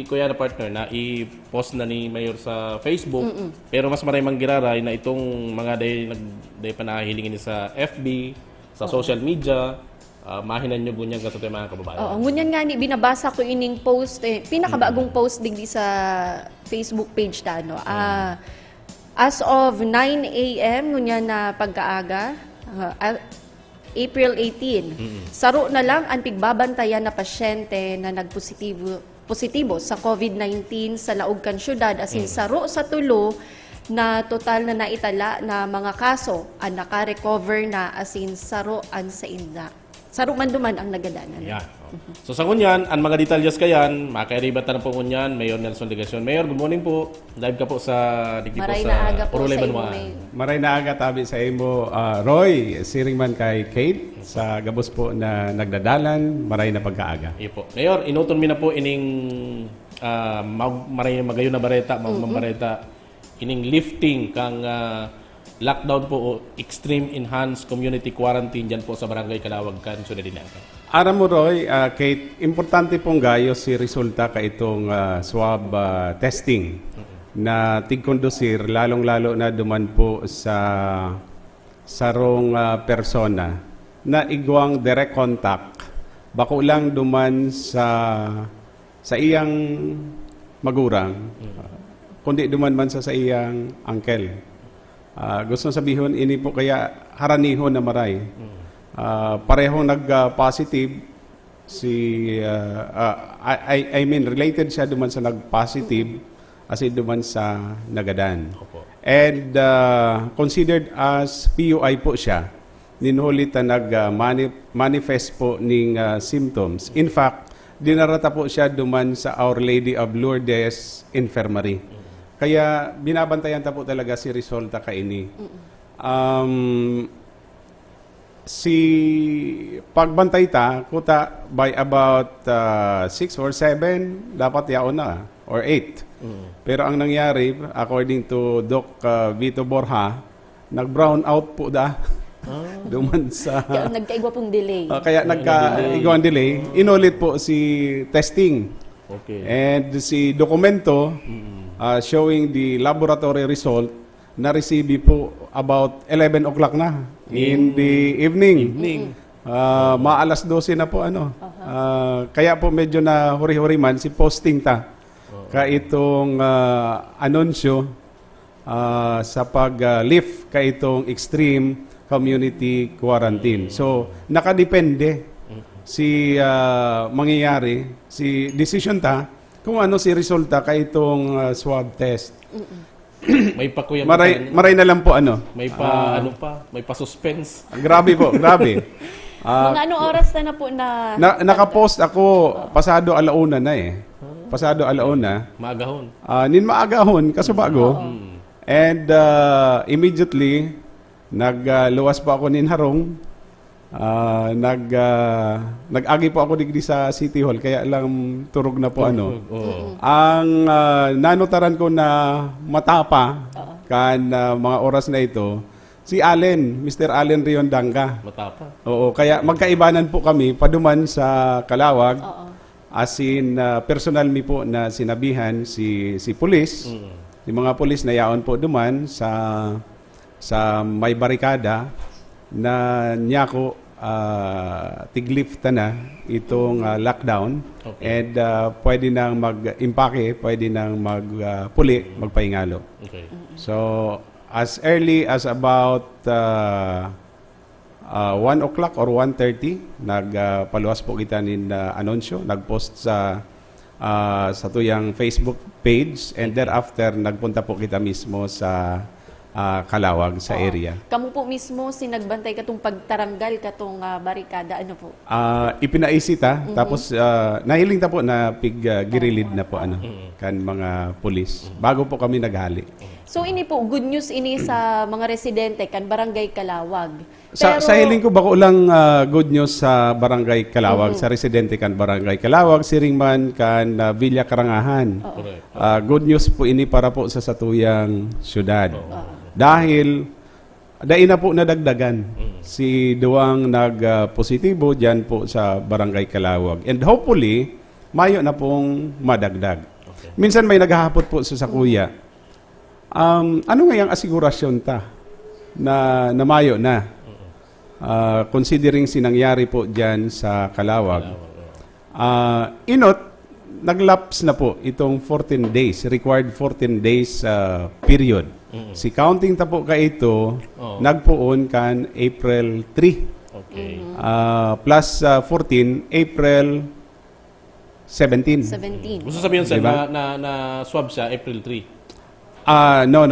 kuya na partner, na-i-post na ni Mayor sa Facebook. Pero mas maraming giraray na itong mga day panahilingin sa FB, sa social media, mahinan nyo bunyan ka sa mga kababayan. Oo, ngunyan nga ni, binabasa ko ining post, pinakabagong post digdi sa Facebook page ta, no? As of 9 a.m. ngunyan na pagkaaga, April 18, saro na lang ang pigbabantayan na pasyente na positibo sa COVID-19 sa Laugcan Syudad, as in saro sa tulo na total na naitala na mga kaso ang naka-recover na, as in saro an sa inda. Saro man duman ang nagadanan. Yeah. So sa ngunyan, ang mga detalyas kayan, makairibat na po ngunyan, Mayor Nelson Digacion. Mayor, good morning po. Live ka po sa digdi po Maray sa na aga po Urulay sa Banwaan. Maray na aga tabi sa imo, Roy, siring man kay Kate, sa gabos po na nagdadalan, maray na pagkaaga. Iyo po. Mayor, inuton mi na po ining maray magayon na bareta, bareta, ining lifting kang lockdown po o extreme enhanced community quarantine dyan po sa Barangay Calawag-Can, Sunadinaga. Aram mo, Roy, Kate, importante pong gayo si resulta ka itong swab testing na tigkondusir, lalong-lalo na duman po sa sarong persona na igwang direct contact, bako lang duman sa iyang magurang, kundi duman man sa iyang uncle. Gusto sabihin, ini po kaya haranihon na maray. Parehong nag-positive I mean, related siya duman sa nag-positive as in duman sa nagadan. And considered as PUI po siya. Ninhulit na nag-manifest po ng symptoms. In fact, dinarata po siya duman sa Our Lady of Lourdes Infirmary. Kaya binabantayan ta po talaga si resulta kaini. Si pagbantay ta, kuta by about 6 or 7, dapat yaon na, or 8. Pero ang nangyari, according to Doc Vito Borja, nag-brown out po da. Duman sa... Kaya nagkaigwa pong delay. Kaya nagka-igwang delay. Inulit po si testing. Okay. And si dokumento, showing the laboratory result na receive po about 11 o'clock na in the evening. Maalas 12 na po ano. Kaya po medyo na huri-huri man si posting ta. Kaitong anunsyo sa pag-lift kaitong extreme community quarantine. So nakadepende si mangyayari, si decision ta kung ano si resulta kay itong swab test. May pa kuya. Maray na lang po ano. May may pa suspense. Grabe po, grabe. Mga anong oras na po na... Nakapost ako pasado alauna na eh. Pasado alauna. Maagahon. Nin maagahon kasubago. And immediately nagluwas pa ako nin harong. Nag-agi po ako digdi sa City Hall kaya lang turog na po ano. Ang nanotaran ko na matapa kan mga oras na ito si Allen, Mr. Allen Riondanga. Matapa. Oo, kaya magkaibanan po kami paduman sa Calawag. As in personal mi po na sinabihan si pulis. Yung mga pulis na yaon po duman sa may barikada na niya ko tiglift na itong lockdown. And pwede nang mag-impake, pwede nang magpuli, magpaingalo. Okay. So as early as about 1 o'clock or 1:30 nagpaluwas po kita nin anunsyo, nagpost sa tuyang Facebook page, and thereafter nagpunta po kita mismo sa Kalawag sa area. Kamu po mismo sinagbantay katong pagtaranggal katong barikada ano po? Ipinaisita tapos nahiling ta po na girilid na po kan mga pulis bago po kami naghali. So ini po good news ini sa mga residente kan Barangay Kalawag. Sa hiling ko bako lang good news sa Barangay Kalawag, sa residente kan Barangay Kalawag, Siringman kan Villa Karangahan. Good news po ini para po sa satuyang syudad. Dahil dahil na po nadagdagan si duwang nagpositibo diyan po sa Barangay Kalawag. And hopefully, mayo na pong madagdag. Minsan may naghahapot po sa sakuya. Ano nga yung asigurasyon ta na mayo na? Considering sinangyari po diyan sa Kalawag. Inot, naglaps na po itong 14 days, required 14 days period. Si counting ta po ka ito, nagpuon kan April 3. Okay. Plus 14, April 17. Gusto sabihin sir, Diba? na swab siya April 3. No.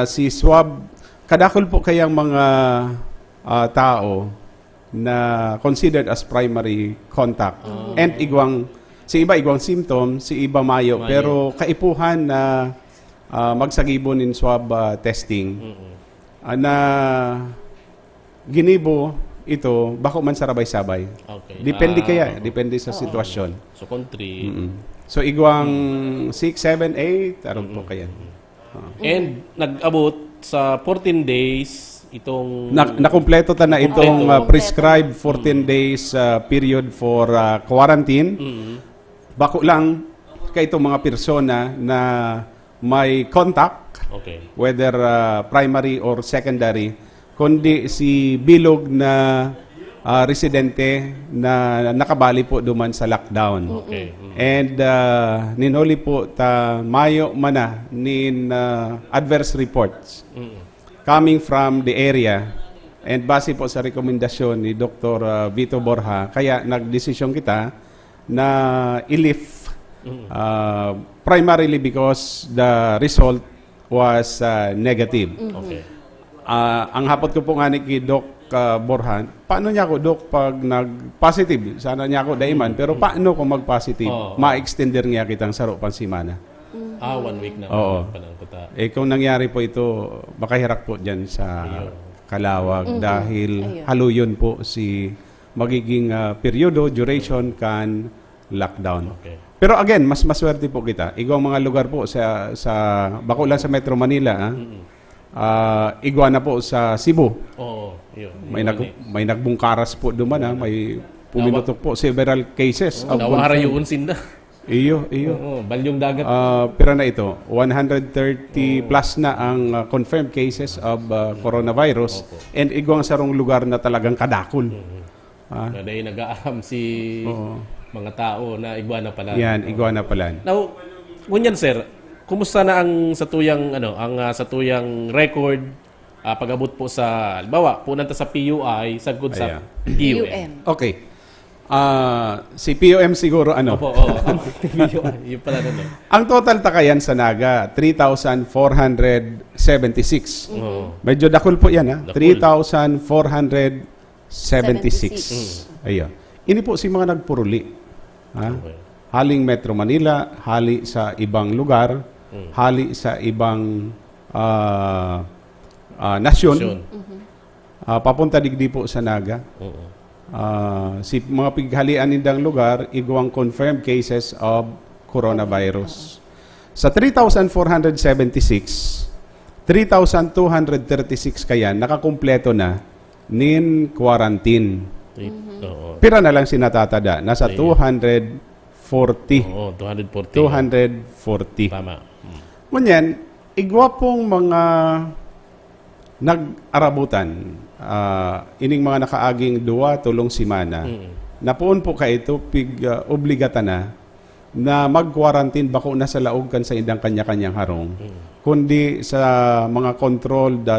Si swab, kadakol po kayang mga tao na considered as primary contact. And si iba igwang symptom, si iba mayo. Pero kaipuhan na magsagibon in swab testing na ginibo ito, bako man sarabay-sabay. Okay. Depende sa sitwasyon. So, country. So, igwang 6, 7, 8, aron po kaya. And nag-abot sa 14 days itong... Nakumpleto ta na itong prescribed 14 days period for quarantine. Bako lang kay itong mga persona na may contact, whether primary or secondary, kundi si bilog na residente na nakabali po duman sa lockdown. And ninhuli po ta mayo mana nin adverse reports coming from the area, and base po sa rekomendasyon ni Dr. Vito Borja, kaya nagdesisyon kita na i-lift primarily because the result was negative. Ang hapot ko po nga ni Doc Borhan, paano niya ako, Doc, pag nag-positive? Sana niya ako daiman, pero paano kung mag-positive? Ma-extender niya kitang saro pansimana. 1 week na. Oo. Kung nangyari po ito, makahirak po dyan sa Kalawag dahil haluyon po si magiging periodo, duration, kan lockdown. Pero again, mas maswerte po kita. Igwang mga lugar po sa bako lang sa Metro Manila, igwa na po sa Cebu. Yun. May nagbungkaras po duman, may puminutok po several cases. Nawara yun sinda. Iyo. Balyong dagat. Pero na ito, 130 plus na ang confirmed cases of coronavirus, and igwang sarong lugar na talagang kadakol. Na dahil nag-aaham si mga tao na iguana pala. Yan, iguana pala. Now, ngunyan sir, kumusta na ang satuyang satuyang record pag-abot po sa halimbawa, punanta sa PUI, sagod sa PUM. Okay. Si PUM siguro Opo, PUI, yun pala na. Ang total takayan sa Naga, 3,476. Medyo dakol po yan, 3,476. Ayun. Ini po si mga nagpuruli. Haling Metro Manila, hali sa ibang lugar, hali sa ibang nasyon. Papunta digdi po sa Naga. Si mga pighalian nindang lugar, igwang confirmed cases of coronavirus. Sa 3,476, 3,236 kaya nakakumpleto na nin quarantine. Pira na lang sinatatada. Nasa 240. 240. Tama. Ngunyan, igwa pong mga nag-arabutan, ining mga nakaaging 2 tulong simana, napuon po ka ito, obligata na mag-quarantine bako na sa laog kan sa indang kanya-kanyang harong, kundi sa mga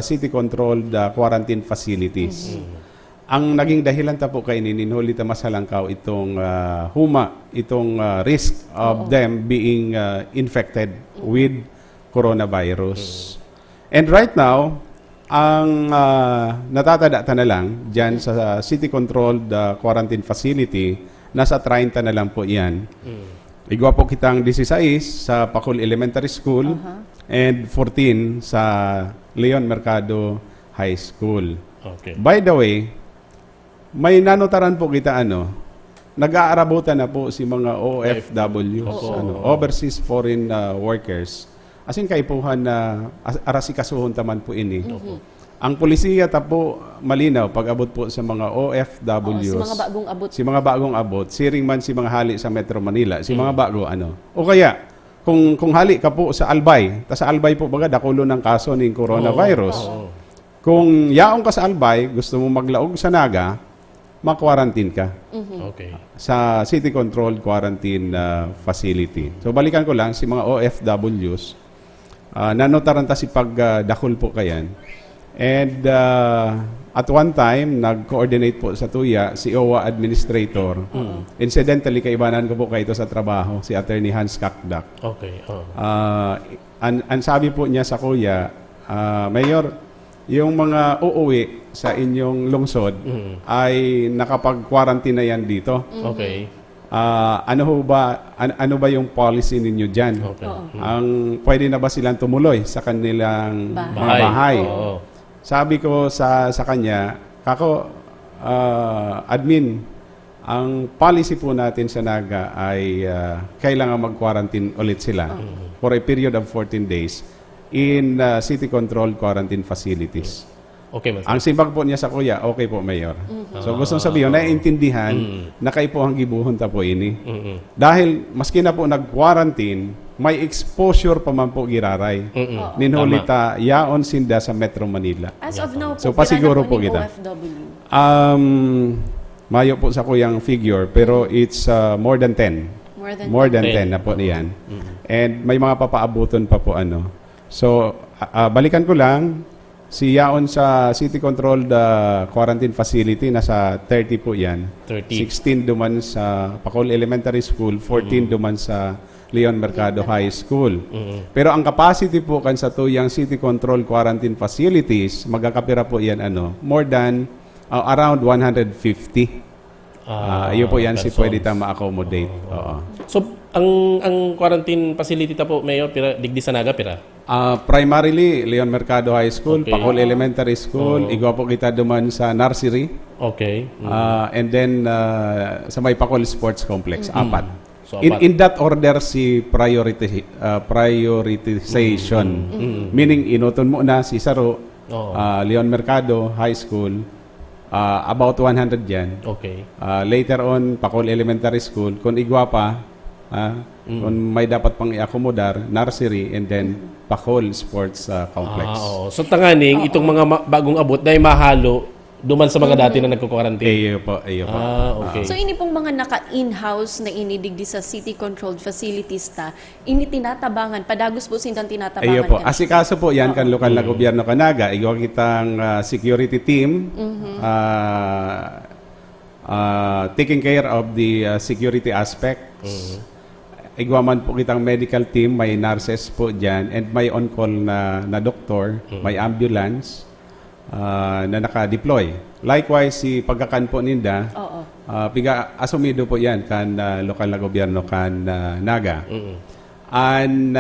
city-controlled quarantine facilities. Ang naging dahilan ta po kay ninhuli ta masalangkaw itong risk of them being infected with coronavirus. And right now, ang natatadata na lang dyan sa city-controlled quarantine facility, nasa 30 na lang po yan. Igwa po kitang 16 sa Pacul Elementary School and 14 sa Leon Mercado High School. Okay. By the way, may nanotaran po kita nag-aarabutan na po si mga OFWs, overseas foreign workers. Asin kaipuhan na arasikasuhon taman po ini. Ang polisiya tapo malinaw pag-abot po sa mga OFWs. Si mga bagong abot. Si mga bagong abot, siring man si mga hali sa Metro Manila, si mga bago O kaya kung hali ka po sa Albay, sa Albay po baga dakulo ng kaso ng coronavirus. Kung yaong ka sa Albay, gusto mo maglaog sa Naga, ma-quarantine ka. Okay. Sa City Controlled Quarantine Facility. So balikan ko lang si mga OFWs. Nanotaran ta si pagdakul po kayan. And at one time, nag-coordinate po sa tuya si OWA Administrator. Incidentally, kaibanan ko po kayo sa trabaho, si Attorney Hans Kakdak. Okay. Ang sabi po niya sa kuya, Mayor, yung mga uuwi sa inyong lungsod ay nakapag-quarantine na yan dito. Okay. Ano ba yung policy ninyo dyan? Ang pwede na ba silang tumuloy sa kanilang mga bahay? Sabi ko sa kanya, kako, admin, ang policy po natin sa Naga ay kailangan mag-quarantine ulit sila for a period of 14 days in city-controlled quarantine facilities. Okay, ang simbag po niya sa kuya, okay po, Mayor. So gustong sabihin, naiintindihan na kayo po ang gibuhon ta po ini. Dahil maski na po nag-quarantine, may exposure pa man po giraray. Ninhulita yaon sinda sa Metro Manila. As of now po, so pasiguro po kita. OFW? Mayo po sa kuyang figure, pero it's more than 10. More than 10 na po niyan. And may mga papaabuton pa po So, balikan ko lang, si yaon sa city-controlled quarantine facility, nasa 30 po yan. 16 duman sa Pacul Elementary School, 14 duman sa Leon Mercado High School. Pero ang capacity po kan sa tuyang city-controlled quarantine facilities, magkakapira po yan, more than around 150. Yun po yan si pwede ta ma-accommodate. So, ang quarantine facility ta po, Mayor, digdi sa Naga, pira? Primarily, Leon Mercado High School, Pacul Elementary School, igwa po kita duman sa nursery. Okay. And then, sa may Pacul Sports Complex, 4. So, in that order si prioritization. Meaning, inuton mo na si Saro, Leon Mercado High School, about 100 yan. Okay. Later on, Pacul Elementary School, kung igwa pa, kung may dapat pang i-accommodar, nursery, and then Pacul Sports Complex. So tanganing, itong mga bagong abot na mahalo duman sa mga dati na nagko-quarantine. Iyo po. Okay. So ini pong mga naka-in-house na inidigdi sa city-controlled facilities ini tinatabangan, padagos po sindang tinatabangan. Iyo po. Asikaso po yan kan lokal na gobyerno kanaga. Igwa kitang security team taking care of the security aspects. Igwa man po kitang medical team, may nurses po dyan, and may on-call na doktor, may ambulance na naka-deploy. Likewise, si pagkakan po ninda, piga asumido po yan kan lokal na gobyerno kan Naga. And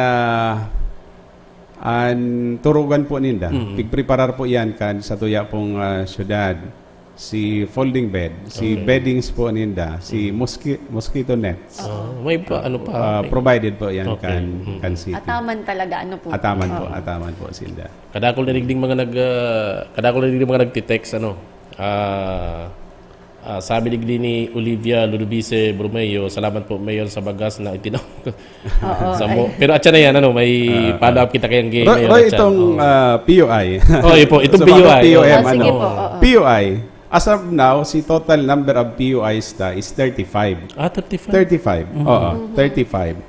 turugan po ninda, pigpreparar po yan kan sa tuya pong syudad. Si folding bed, si beddings po ninda, si mosquito nets. May pa, provided po yan kan city. Ataman talaga, po? Ataman po sila. Kadakol na digding mga nagtitext, sabi digdi ni Olivia Ludovice Brumeyo, salamat po, Mayor, sa bagas na itinaw. Pero atya na yan, may follow-up kita kayang game. Roy, itong PUI. Itong PUI. PUI. As of now, si total number of PUIs is 35. 35? 35. Oo, 35.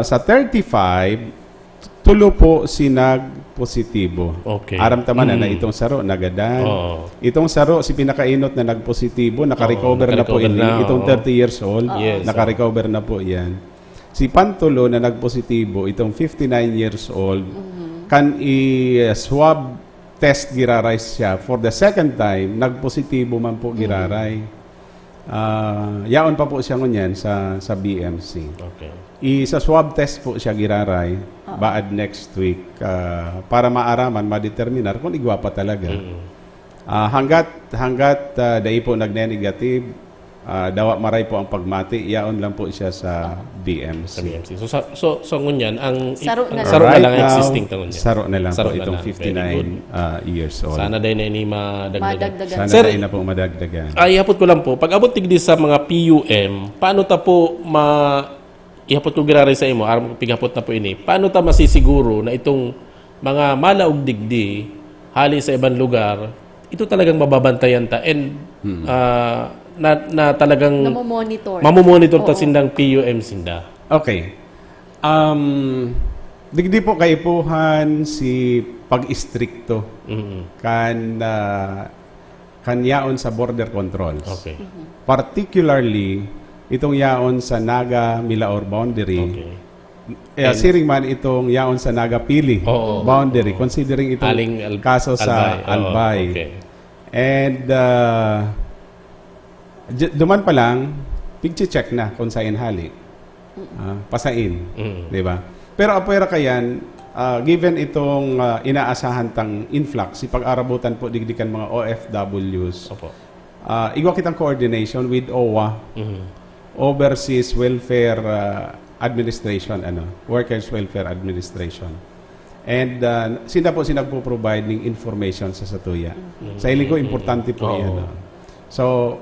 Sa 35, tulo po nag-positibo. Okay. Aram taman na itong saro, nagadan. Itong saro, si pinakainot na nag-positibo, naka-recover na po ini. Itong 30 years old, naka-recover na po yan. Si Pantulo na nag-positibo, itong 59 years old, kan i-swab test giraray siya for the second time, nagpositibo man po giraray. Yaon pa po siya ngunyan sa BMC. Okay. Sa swab test po siya giraray baad next week para maaraman, madeterminar kung igwa pa talaga. Hanggat dahil po nagne-negative, dawa maray po ang pagmati, yaon lang po siya sa BMC. So ngunyan, ang Saro na saro na Right lang now, existing to ngunyan. saro na lang Saro po na itong lang. Very 59 years old. Sana din na ini madagdagan. Madagdagan. Sana dahil na po madagdagan. Ay, ihapot ko lang po. Pag abot tigdi sa mga PUM, paano ta po ihapot ko giraray sa imo, aram ko pighapot na po ini. Paano ta masisiguro na itong mga malaog digdi hali sa ibang lugar, ito talagang mababantayan ta and na talagang mamomonitor ta sindang PUM sinda. Okay. Digdi po kaipuhan si pag-istrikto kan yaon sa border controls. Okay. Particularly itong yaon sa Naga-Milaor boundary. Siring man itong yaon sa Naga-Pili boundary, considering itong kaso sa Albay. Okay. And duman pa lang, pigche-check na kung saan hali. Pasain. Di ba? Pero apera kayan, given itong inaasahan tang influx, si pag-arabutan po digdikan mga OFWs, igwa kitang coordination with OWA, Overseas Welfare Administration, Workers Welfare Administration. And sila po sinagpo-provide ng information sa Satuya. Sa iling ko, importante po yan. So,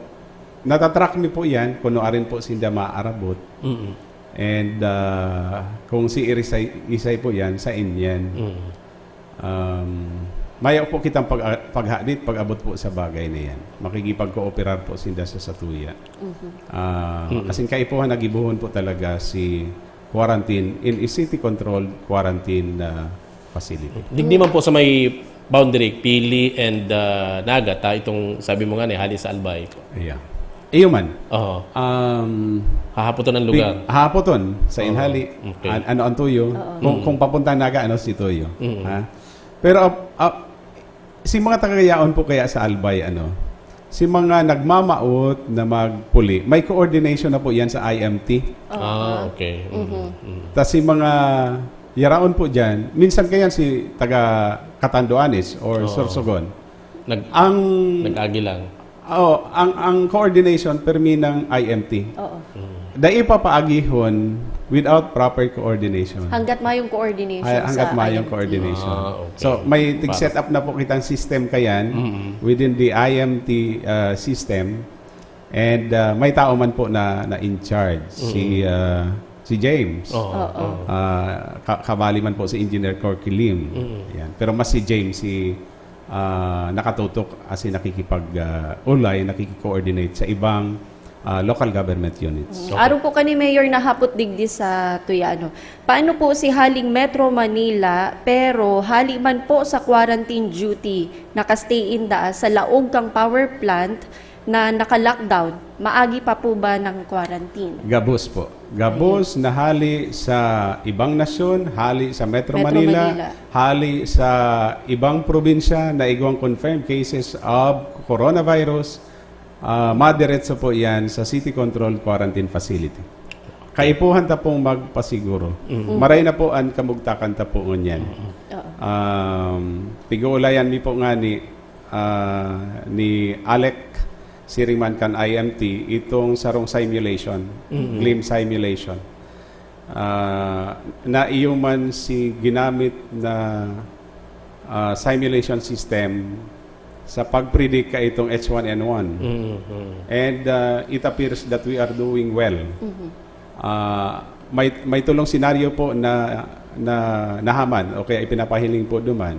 natatrack mi po yan, kung rin po sila maarabot. And kung si isay po yan, sa inyan. Mayaw po kitang paghadit, pag-abot po sa bagay na yan. Makikipag-cooperar po sila sa Satuya. Kasing kaipuhan, nagibuhon po talaga si quarantine in a city-controlled quarantine facility. Digdi man po sa may boundary, Pili and Naga, itong sabi mo nga hali sa Albay. Yeah. Iyo man. Hahapoton ang lugar. Hahapoton sa inhali. Okay. Ano ang tuyo? Kung papunta Naga, si tuyo. Pero si mga tagayaon po kaya sa Albay, si mga nagmamaot na magpuli, may coordination na po yan sa IMT. Okay. Tapos si mga yaraon po dyan, minsan kaya si taga Catanduanes or Sorsogon. Nag-agi lang. Ang coordination permi ng IMT. Dahil papaagihon without proper coordination. Hanggat mayong coordination Hanggat sa mayong IMT. coordination. Okay. So, may set up na po kitang system kayan within the IMT system. And may tao man po na in charge. Si James. Kabali man po si Engineer Corky Lim. Yan. Pero mas si James, nakatutok as nakikipag-ulay, nakikikoordinate sa ibang local government units. Araw po kani Mayor nahapot digdi sa Tuyano. Paano po si haling Metro Manila pero hali man po sa quarantine duty nakastay in sa laog kang power plant na naka-lockdown, maagi pa po ba ng quarantine? Gabos po. Gabos na hali sa ibang nasyon, hali sa Metro Manila, hali sa ibang probinsya na igwang confirmed cases of coronavirus, madiretso po yan sa City Control Quarantine Facility. Kaipuhan ta pong magpasiguro. Maray na po ang kamugtakan ta po ngunyan. Pig-uulayan mi po nga ni Alec Siringman kan IMT itong sarong simulation, gleam simulation. Na iyo man si ginamit na simulation system sa pag-predict ka itong H1N1. And it appears that we are doing well. May tulong senaryo po na nahaman o kaya ipinapahiling po duman.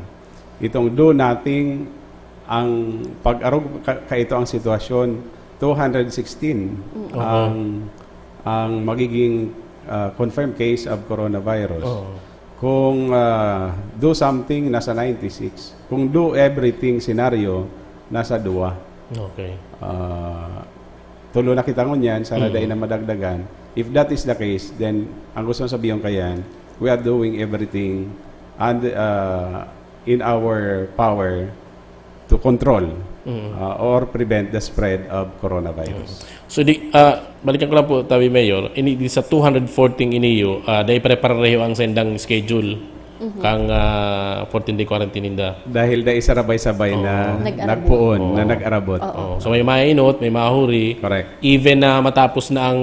Itong do nating ang pag-arog ito ang sitwasyon 216 ang magiging confirmed case of coronavirus. Kung do something nasa 96, kung do everything scenario nasa 2. Okay. Tulo na kita ngunyan, sana dahil na madagdagan. If that is the case, then ang gusto sabihin kayan, we are doing everything and in our power to control or prevent the spread of coronavirus. So balikan ko lang po tabi Mayor, ini di sa 214 iniyo, dahil pare-pareho ang sendang schedule kang 14-day quarantine inda. Dahil da isarabay-sabay na nagpuon, na nag-arabot. So may mainot, may mahuri. Correct. Even na matapos na ang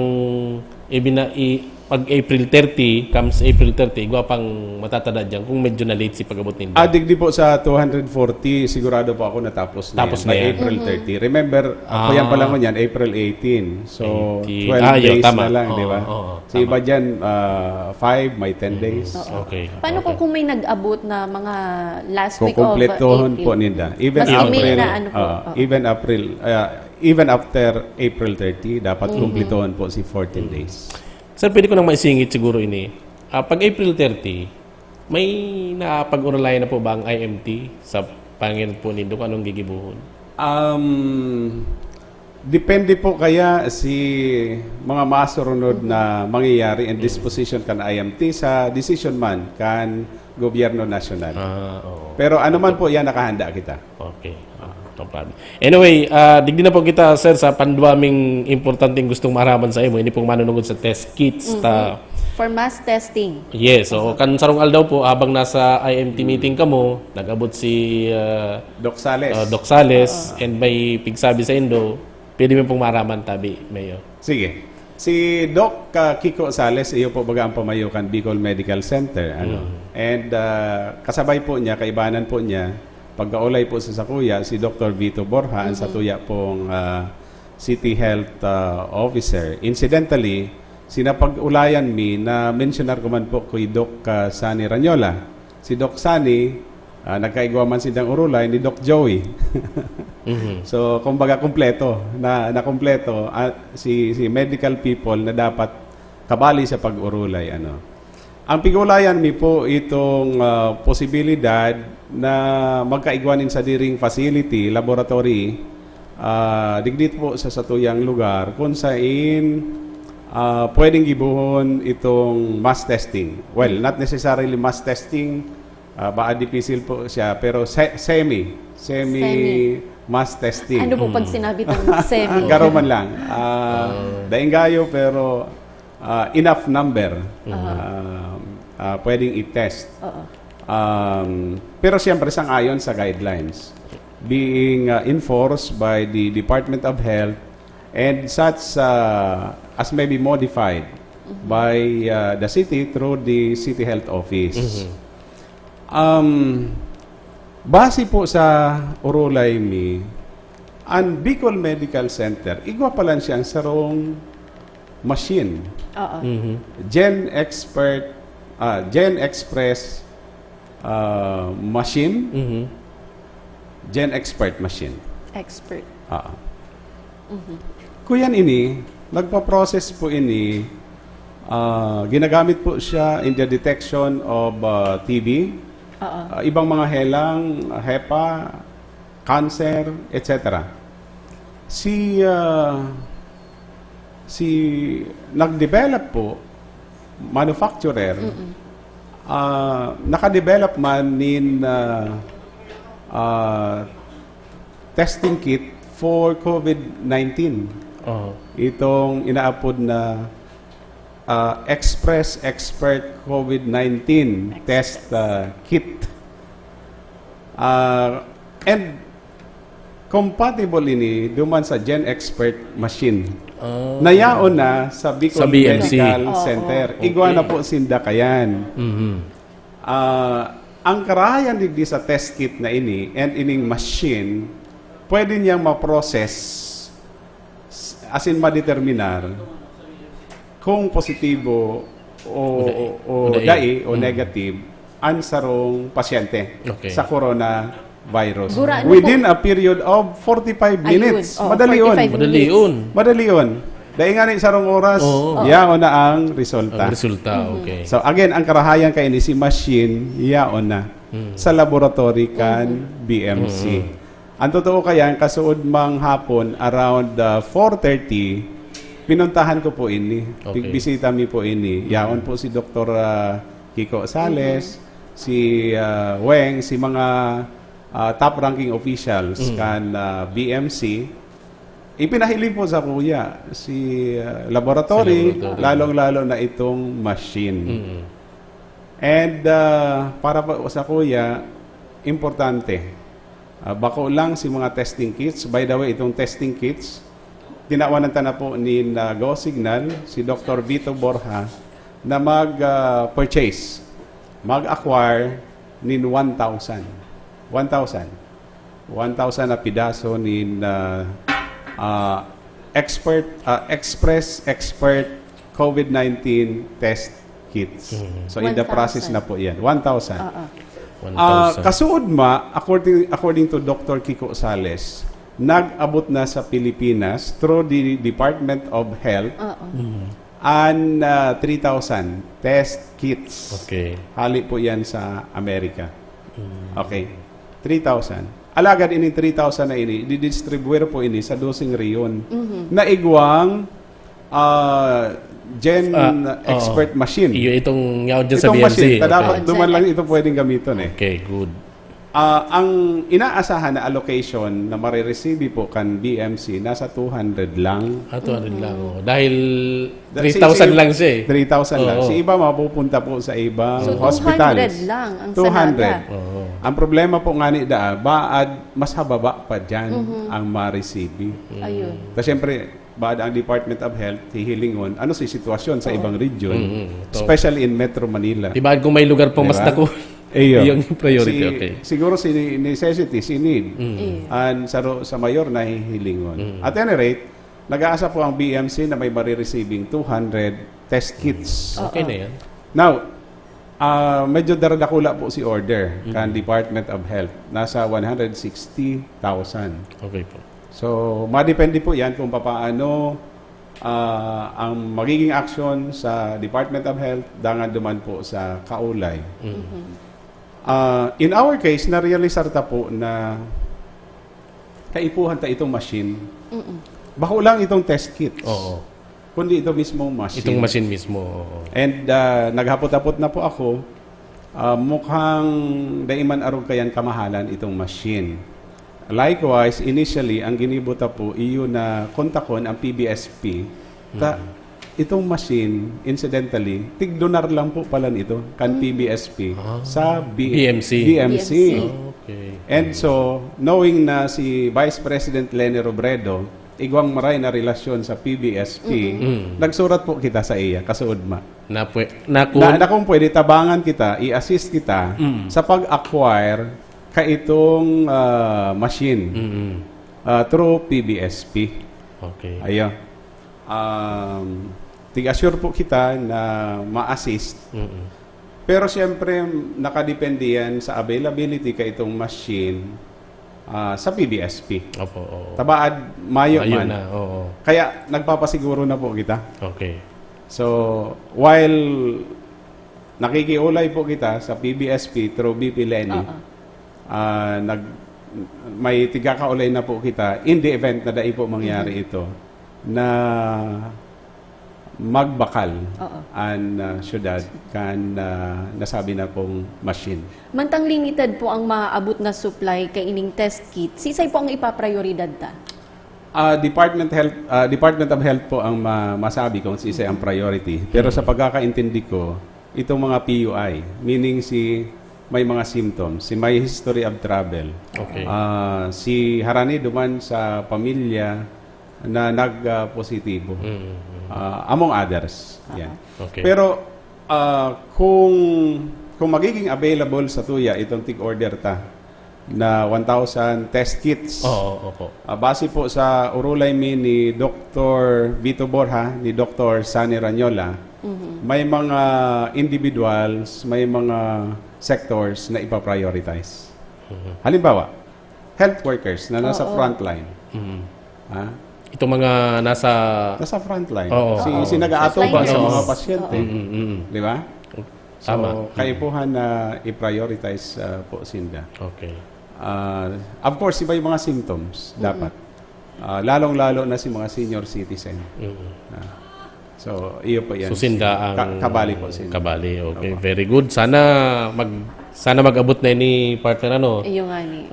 pag April 30, comes April 30, igwa pang matatada dyan kung medyo na late si pag-abot ninyo. Digdi po sa 240, sigurado po ako natapos na Tapos yan. na By yan. April 30. Remember, ako yan pala mo yan, April 18. So, 12 yun, days tama. na lang, di ba? So, iba dyan, 5, may 10 days. Okay. Paano kung may nag-abot na mga last week of Kukumpletohon April? po nila. Even Mas April, email na ano po. even after April 30, dapat kumpletohon po si 14 days. Sir, pwede ko nang maisingit siguro ini. Pag April 30, may napag-uralay na po ba ang IMT sa Panginoon po nindo kung anong gigibuhon? Depende po kaya si mga masurunod na mangyayari and disposition kan IMT sa decision man kan gobyerno nasyonal. Pero ano man po yan, nakahanda kita. Okay. No problem. Anyway, digdi na po kita, sir, sa panduaming importanteng gustong maraman sa imo. Ini pong manunungod sa test kits. For mass testing. Yes. So, kan sarong aldaw po, habang nasa IMT meeting ka mo, nag-abot si Doc Sales. Doc Sales, and may pigsabi sa Indo, pwede mo pong maraman tabi, Mayor. Sige. Si Doc Kiko Sales, iyo po baga ang pamayukan Bicol Medical Center. And kasabay po niya, kaibanan po niya, pagkaulay po sa Sakuya, si Dr. Vito Borja, ang satuya pong City Health Officer. Incidentally, sinapag-ulayan mi na mentionar ko man po kay Doc Sani Ranyola. Si Doc Sani, nagkaigwa man sindang urulay ni Doc Joey. So, kumbaga kumpleto, na kumpleto si medical people na dapat kabali sa pag-urulay. Ang pigulayan mi po itong posibilidad na magkaigwanin sa diring facility, laboratory, digdit po sa satuyang lugar kung saan pwedeng gibuhon itong mass testing. Well, not necessarily mass testing, baka difficile po siya, pero semi mass testing. Ano po pag sinabi itong semi? Garo man lang. Daingayo pero enough number pwedeng i-test. Pero siyempre sang-ayon sa guidelines being enforced by the Department of Health and such as may be modified by the city through the City Health Office. Base po sa urulay mi, ang Bicol Medical Center, igwa pa lang siyang sarong machine. Gen Express machine. Gen Expert machine. Expert. Kuyan ini, nagpa-process po ini, ginagamit po siya in the detection of TB, ibang mga helang, HEPA, cancer, etc. Nag-develop po, manufacturer, naka-develop man in testing kit for COVID-19. Itong inaapod na Express Expert COVID-19 test kit. And compatible ini duman sa Gen Expert machine. Nayaon na sa Bicol Medical Center. Igwa na po sinda kayan. Ang karahayan digdi sa test kit na ini and ining machine, pwede niyang ma-process as in ma-determinar kung positibo o dai o negative ang sarong pasyente sa coronavirus. Within a period of 45 minutes. Madalion. Dahil nga ni sarong oras, yaon na ang resulta. Okay. So again, ang karahayan kay ni si machine, yaon na sa laboratory kan BMC. Ang totoo kaya, kasuod mang hapon, around 4:30, pinuntahan ko po ini. Bisita mi po ini. Yaon po si Dr. Kiko Sales, si Weng, si mga top-ranking officials kan BMC, ipinahiling po sa kuya si laboratory, lalong-lalo na itong machine. And para po sa kuya, importante, bako lang si mga testing kits. By the way, itong testing kits, tinawanan na po ni Go Signal, si Dr. Vito Borja, na mag-purchase, mag-acquire nin 1,000 na pidaso nin Express Expert COVID-19 test kits. So in the 1,000. process na po yan. 1,000. Kasuod according to Dr. Kiko Sales, nag-abot na sa Pilipinas through the Department of Health and 3,000 test kits. Okay. Hali po yan sa Amerika. Okay. 3,000. Alagad ini 3,000 na ini, didistribuer po ini sa dosing riyon na igwang expert machine. Itong yaw dyan sa Itong BMC. machine, dapat duman lang ito pwedeng gamiton eh. Okay, good. Ang inaasahan na allocation na marireceive po kan BMC nasa 200 lang. 200 lang. Dahil 3,000 lang siya eh. 3,000 lang. Si iba mapupunta po sa ibang So, hospitals. 200 lang ang 200. Sanaga. Ang problema po nga ni baad mas hababa pa dyan ang ma-receive. Ayun. Tapos siyempre, baad ang Department of Health, hihilingon, ano si sitwasyon sa ibang region, especially in Metro Manila. Diba kung may lugar pong mas naku, yung priority, okay. Siguro si necessity, si need, and sa mayor na hihilingon. At any rate, nag-aasa po ang BMC na may marireceving 200 test kits. Okay na yan. Now, medyo daradakula po si order kan Department of Health. Nasa 160,000. Okay po. So, madepende po yan kung paano ang magiging action sa Department of Health dangan duman po sa kaulay. In our case, na-realisar ta po na kaipuhan ta itong machine. Bako lang itong test kits. Kundi ito mismong machine. Itong machine mismo. And naghapot-apot na po ako, mukhang daiman arog kayan kamahalan itong machine. Likewise, initially, ang ginibuta po, iyo na kontakon ang PBSP. Itong machine, incidentally, tig-donar lang po pala nito, kan PBSP, sa BMC. Okay. And so, knowing na si Vice President Leni Robredo, igwang maray na relasyon sa PBSP, nagsurat po kita sa iya, kasuod ma. Na kung pwede tabangan kita, i-assist kita sa pag-acquire itong machine through PBSP. Okay. Ayun. Tig-assure po kita na ma-assist. Pero siyempre, nakadepende yan sa availability itong machine sa PBSP. Tabaad, mayo man. Na, Kaya nagpapasiguro na po kita. Okay. So, while nakikiulay po kita sa PBSP through BP Leni, may tigakaulay na po kita in the event na dai po mangyari ito na magbakal ang syudad kan nasabi na pong machine. Mantang limited po ang maaabot na supply kay ining test kit, sisay po ang ipaprioridad ta? Department of Health po ang masabi kung sisay ang priority. Pero sa pagkakaintindi ko, itong mga PUI, meaning may mga symptoms, may history of travel. Okay. Si harani duman sa pamilya na nag-positibo. Among others. Yan. Okay. Pero kung magiging available sa tuya itong tig-order ta na 1,000 test kits. Base po sa urulay ni Dr. Vito Borja, ni Dr. Sani Ranyola, may mga individuals, may mga sectors na ipaprioritize. Halimbawa, health workers na nasa frontline. Ito mga nasa frontline. Si nag-aato ba sa mga pasyente? Di ba? Tama. So, kaipuhan na i-prioritize po sinda. Okay. Of course, iba yung mga symptoms dapat. Lalong-lalo na si mga senior citizen. So, iyo po yan. So Sinda ang Kabali po. Sinda. Kabali, okay. Very good. Sana mag-abot na ni partner ano. Iyo nga ni.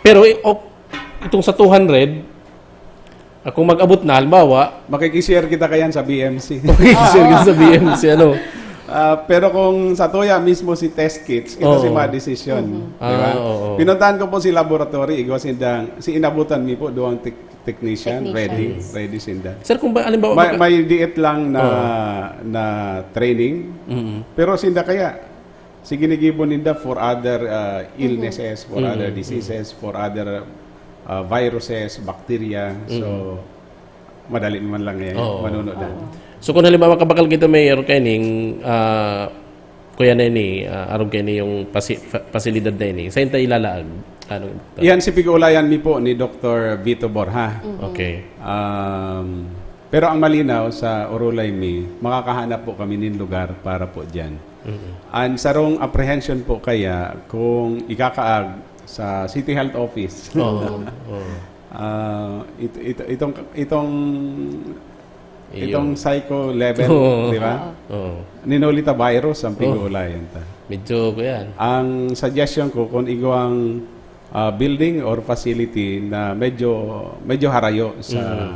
Pero itong sa 200, kung mag-abot na, halimbawa, makikishare kita kayan sa BMC. Makikishare kita sa BMC, ano? Pero kung sa Tuya mismo si test kits, ito si ma-decision. Diba? Pinuntahan ko po si laboratory, si inabutan mi po doang technician, ready sinda. Sir, kung ba, halimbawa, may diet lang na training, pero sinda kaya, sige nagibon ninda for other illnesses, for other diseases, for other viruses, bacteria. So, madali man lang yan. Manunod lang. So, kung halimbawa kabakal kita mayor kaning, kuya na ini, aron kayo yung pasilidad na ini, saan tayo ilalaag? Yan si pig-ulayan mi po ni Dr. Vito Borja. Okay. Pero ang malinaw sa Orulay mi, makakahanap po kami ng lugar para po dyan. And sarong apprehension po kaya kung ikakaag sa City Health Office. Itong psycho level, di ba? Ninolita virus ang pig-ulayan ta. Medyo ko yan. Ang suggestion ko kung igawang building or facility na medyo harayo sa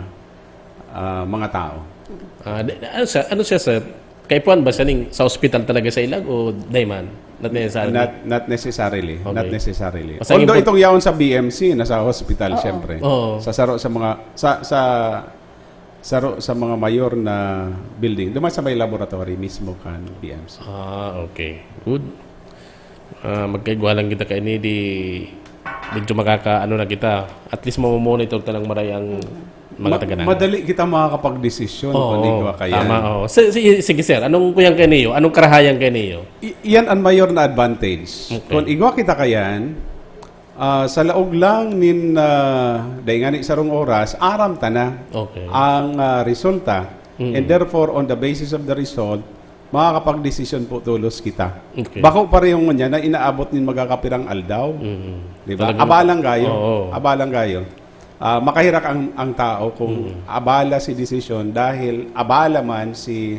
mga tao. Ano siya sir? Kay Puan ba siya sa hospital talaga sa ilag o dayman? Not necessarily. Not necessarily. Okay. Not necessarily. Masang Although itong yaon sa BMC nasa hospital siyempre. Sa saro sa mga saro sa mga mayor na building. Duman sa may laboratory mismo kan BMC. Okay. Good. Magkaigwalang kita kay ni di medyo makakaano na kita. At least mamomonitor talang maray ang mga taga-nang. Madali kita makakapag-desisyon kung igwa kaya. Tama, sige sir, anong kuyang kayo niyo? Anong karahayan kayo niyo? Iyan ang mayor na advantage. Okay. Kung igwa kita kayan, sa laog lang nin daingani sarong oras, aram ta na ang resulta. And therefore, on the basis of the result, makakapag-desisyon po tulos kita. Okay. Bako pa rin yung na inaabot nin magkakapirang aldaw. Diba? Abalang gayo. Abalang gayo. Makahirak ang tao kung abala si desisyon dahil abala man si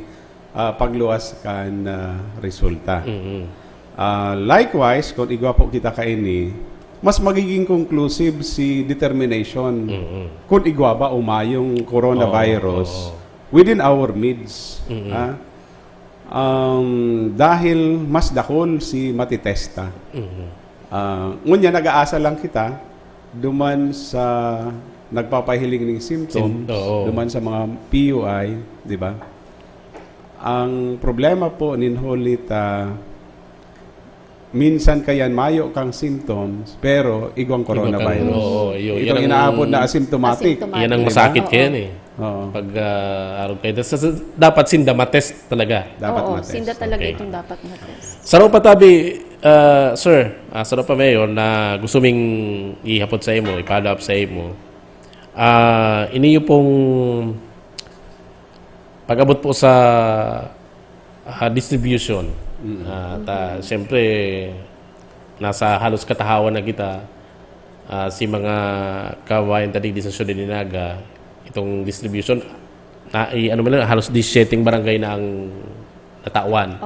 pagluwas kan resulta. Likewise, kung igwa po kita kaini, mas magiging conclusive si determination kung igwa ba umayong coronavirus within our midst. Dahil mas dakol si matitesta. Ngunya nag-aasa lang kita duman sa nagpapahiling ng symptoms, duman sa mga PUI, di ba? Ang problema po ninholit minsan kayan mayo kang symptoms pero igwang coronavirus. Itong inaabot na asymptomatic. Yan ang masakit kaya eh. Pag araw kayo. Dapat sinda matest talaga. Dapat matest. Sinda talaga itong dapat matest. Saro patabi, sir, saro pa mayor na gusto ming ihapot sa imo, i-follow up sa imo. Iniyo pong pag-abot po sa distribution. Siyempre, nasa halos katahawan na kita si mga kawayan tadig di sa Siyudad ni Naga, itong distribution, halos 17 barangay na ang natawan.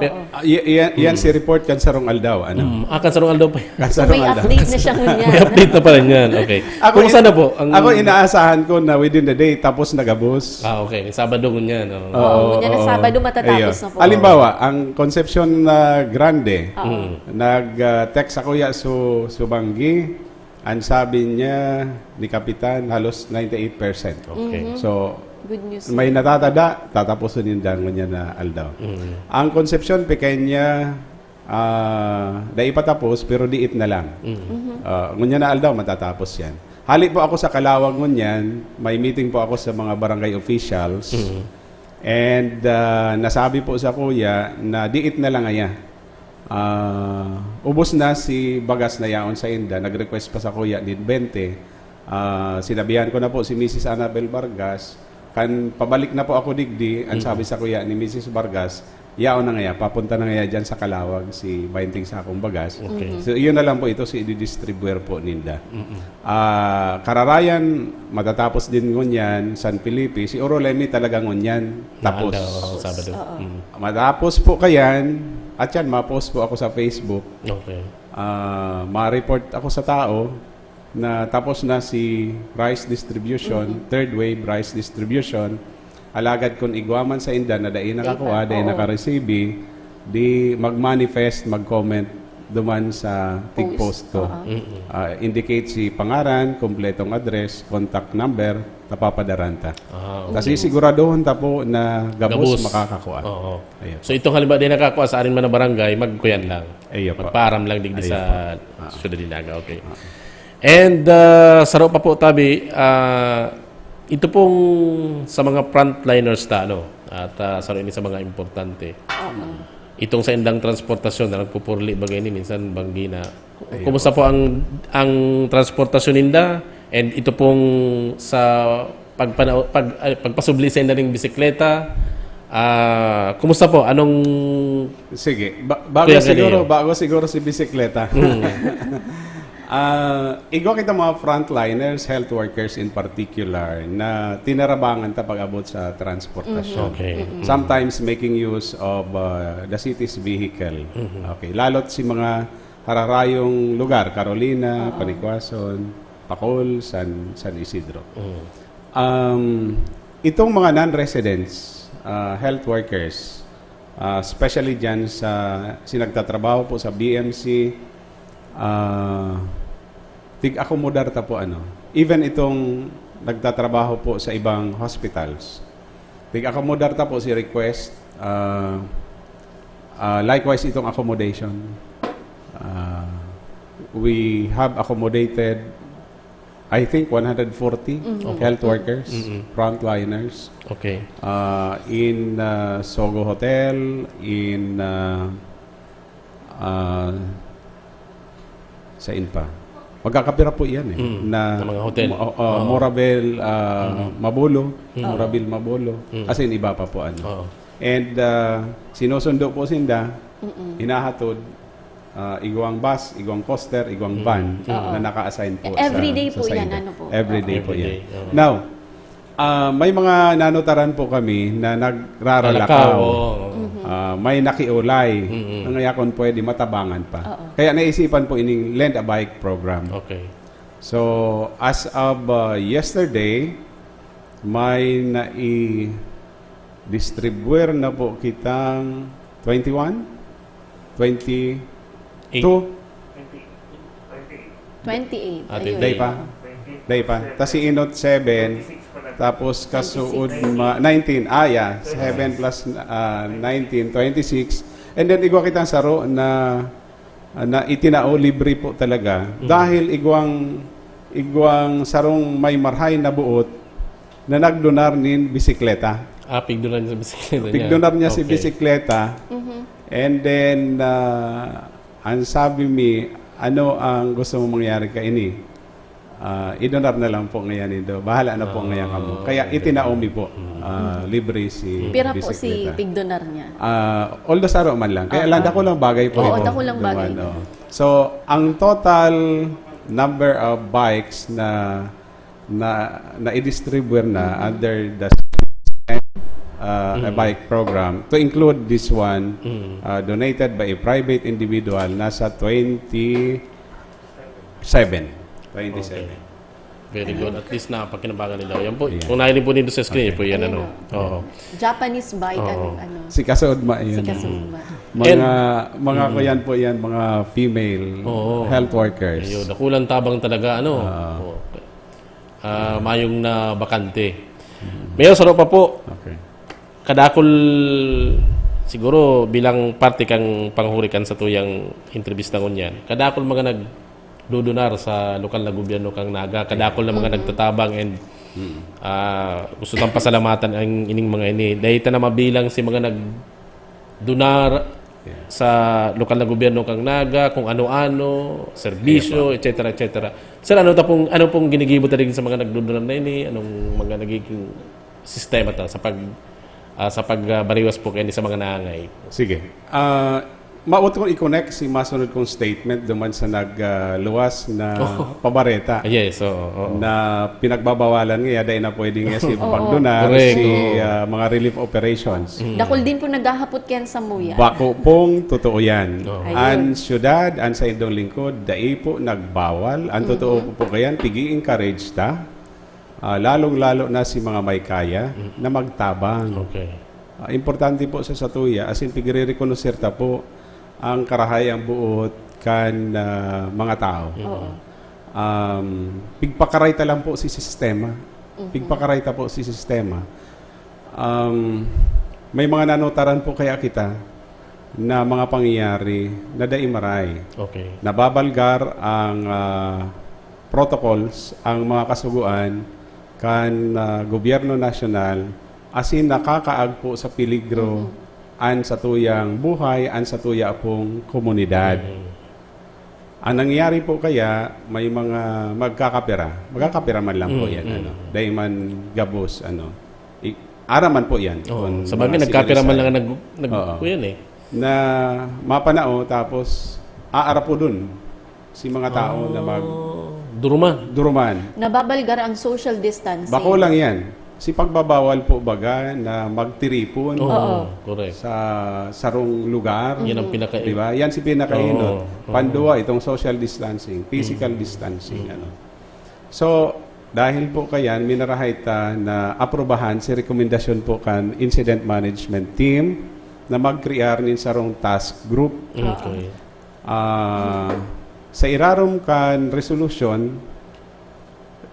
Yan si report kan sarong aldaw. Kan sarong aldaw pa yan. So may update na siya ngunyan. May update na pa rin yan. Okay. Kumusta na po? Ako inaasahan ko na within the day tapos nagabos. Okay. Sabado ngunyan. Ngunyan na Sabado matatapos na po. Halimbawa, ang Concepcion Grande, nag-text ako ya Subanggi, ang sabi niya ni Kapitan halos 98%. Okay. So, good news. May natatada, tatapusin yung dangon niya na aldaw. Ang Concepcion Pequeña, daipatapos pero diit na lang. Ngunya na aldaw, matatapos yan. Hali po ako sa Kalawag ngunyan, may meeting po ako sa mga barangay officials. And nasabi po sa kuya na diit na lang aya. Ubos na si Bagas na yaon sa Inda, nag-request pa sa kuya din 20. Sinabihan ko na po si Mrs. Annabel Vargas, kan pabalik na po ako digdi, ang sabi sa kuya ni Mrs. Vargas, yaon na ngaya, papunta na ngaya dyan sa Kalawag, si Bainting Sakong Bagas. Okay. So, iyon na lang po ito, si i-distribuer po ninda. Kararayan, matatapos din ngunyan, San Felipe, si Orolemi talagang ngunyan, tapos. Sabado. Matapos po kayan, at yan, ma-post po ako sa Facebook. Okay. Ma-report ako sa tao na tapos na si rice distribution, third wave rice distribution. Alagad kung igwaman sa inda na dahil nakakuha, dahil nakareceive, di mag-manifest, mag-comment duman sa tig-post to. Indicate si pangaran, kompletong address, contact number, tapapadaranta. Kasi siguradohon ta po na gabos makakakuha. So itong halimbawa din nakakuha sa arin man na barangay, magkuyan lang. Magparam lang digdi sa Syudad Dinaga. Okay. And saro pa po tabi, ito pong sa mga frontliners at saro ini sa mga importante. Itong sa indang transportasyon na nagpupurli bagay ni minsan banggina. Kumusta po ang transportasyon ninda and ito pong sa pagpasubli sa inda ng bisikleta, kumusta po? Anong sige, bago siguro si bisikleta. Igo kita mga frontliners, health workers in particular, na tinarabangan ta pag-abot sa transportasyon. Sometimes making use of the city's vehicle. Okay, lalot si mga hararayong lugar, Carolina, Panikwason, Pacol, San Isidro. Itong mga non-residents, health workers, especially dyan sa sinagtatrabaho po sa BMC, tig-akomodar ta po even itong nagtatrabaho po sa ibang hospitals, tig-akomodar ta po si request, likewise itong accommodation, we have accommodated I think 140 health workers, frontliners, in Sogo Hotel, in sa pa. Magkakapira po yan na mga hotel. Moravel Mabolo, Moravel Mabolo, as in iba pa po And sinusundo po sinda, hinahatod, igwang bus, igwang coaster, igwang van na naka-assign po everyday sa po yan, inda. ano po? Everyday po yan. Now, may mga nanotaran po kami na nagraralakaw. May nakiulay. Ngayakon pwede matabangan pa. Kaya naisipan po ining lend a bike program. So, as of yesterday, may nai-distribuer na po kitang 21? 22? 28. Day pa. Tapos si Inot 7. Tapos kasuod 19. 7 plus 19, 26. And then igwa kitang saro na itinao libre po talaga. Dahil igwang sarong may marhay na buot na nagdonar nin bisikleta. Pigdonar niya sa bisikleta niya. Pigdonar niya si bisikleta. And then ang sabi mi, ano ang gusto mo mangyari ka ini? Idonar na lang po ngayon ito. Bahala na po ngayon kamo. Kaya itinaomi po. Libre si Pira po bisikleta. si pigdonar niya. Although saro man lang. Kaya lang dako lang bagay po. Oo, dako lang bagay. So, ang total number of bikes na i-distribute na under the a bike program, to include this one, donated by a private individual, nasa 27. Very good. At least napakinabangan nila. Yan po. Kung nakinig po dito sa screen, po yan Japanese bike, Si Kasodma yun. Mga kuyan po yan, mga female health workers. Ayun, nakulang tabang talaga, mayong na bakante. Mayor, saro pa po. Kadakol, siguro bilang parte kang panghurikan sa tuyang entrevista ngunyan, kadakol mga dudunar sa lokal na gobyerno kang Naga, kadakol na mga nagtatabang and gusto tang pasalamatan ang ining mga ini. Dahil na mabilang si mga nagdunar sa lokal na gobyerno kang Naga, kung ano-ano, serbisyo, etc. etc. Sir, ano pong ginigibot rin sa mga nagdudunar na ini? Anong mga nagiging sistema ta sa sa pagbariwas po kayo sa mga nangangay. Sige. Maot kong i-connect si masunod kong statement duman sa nagluwas na pabareta. Yes, oo. Na pinagbabawalan nga, dahil na pwede nga si pagdonar, Correct. si mga relief operations. Dakol din po naghahapot yan sa muyan. Bako pong totoo yan. Ayun. Ang syudad, ang sa indong lingkod, dai po nagbawal. Ang totoo po kayan, pigi-encourage ta. Lalong-lalo na si mga may kaya na magtabang. Okay. Importante po sa satuya, as in pigre-reconocer ta po ang karahayang buot kan mga tao. Pigpakarayta lang po si sistema. Pigpakarayta po si sistema. May mga nanotaran po kaya kita na mga pangyayari na daimaray. Okay. Nababalgar ang protocols, ang mga kasuguan kan gobyerno nasyonal asin nakakaag po sa peligro an sa tuyang buhay, an sa tuya pong komunidad. Ang nangyayari po kaya, may mga magkakapira. Magkakapira man lang po yan. Dahil man gabos. Araman po yan. Sa bagay, nagkapira man lang po yan eh. Na mapanao, tapos aara po dun si mga tao na duruman. Nababalgar ang social distancing. Bako lang yan. Si pagbabawal po baga na magtiripon correct. sa sarong lugar. Yan ang pinaka- diba? Yan si pinakainot. Pandua, itong social distancing, physical distancing. So, dahil po kayan, minarahay ta na aprobahan si rekomendasyon po kan incident management team na mag-create nin sarong task group. Okay. Sa irarom kan resolution,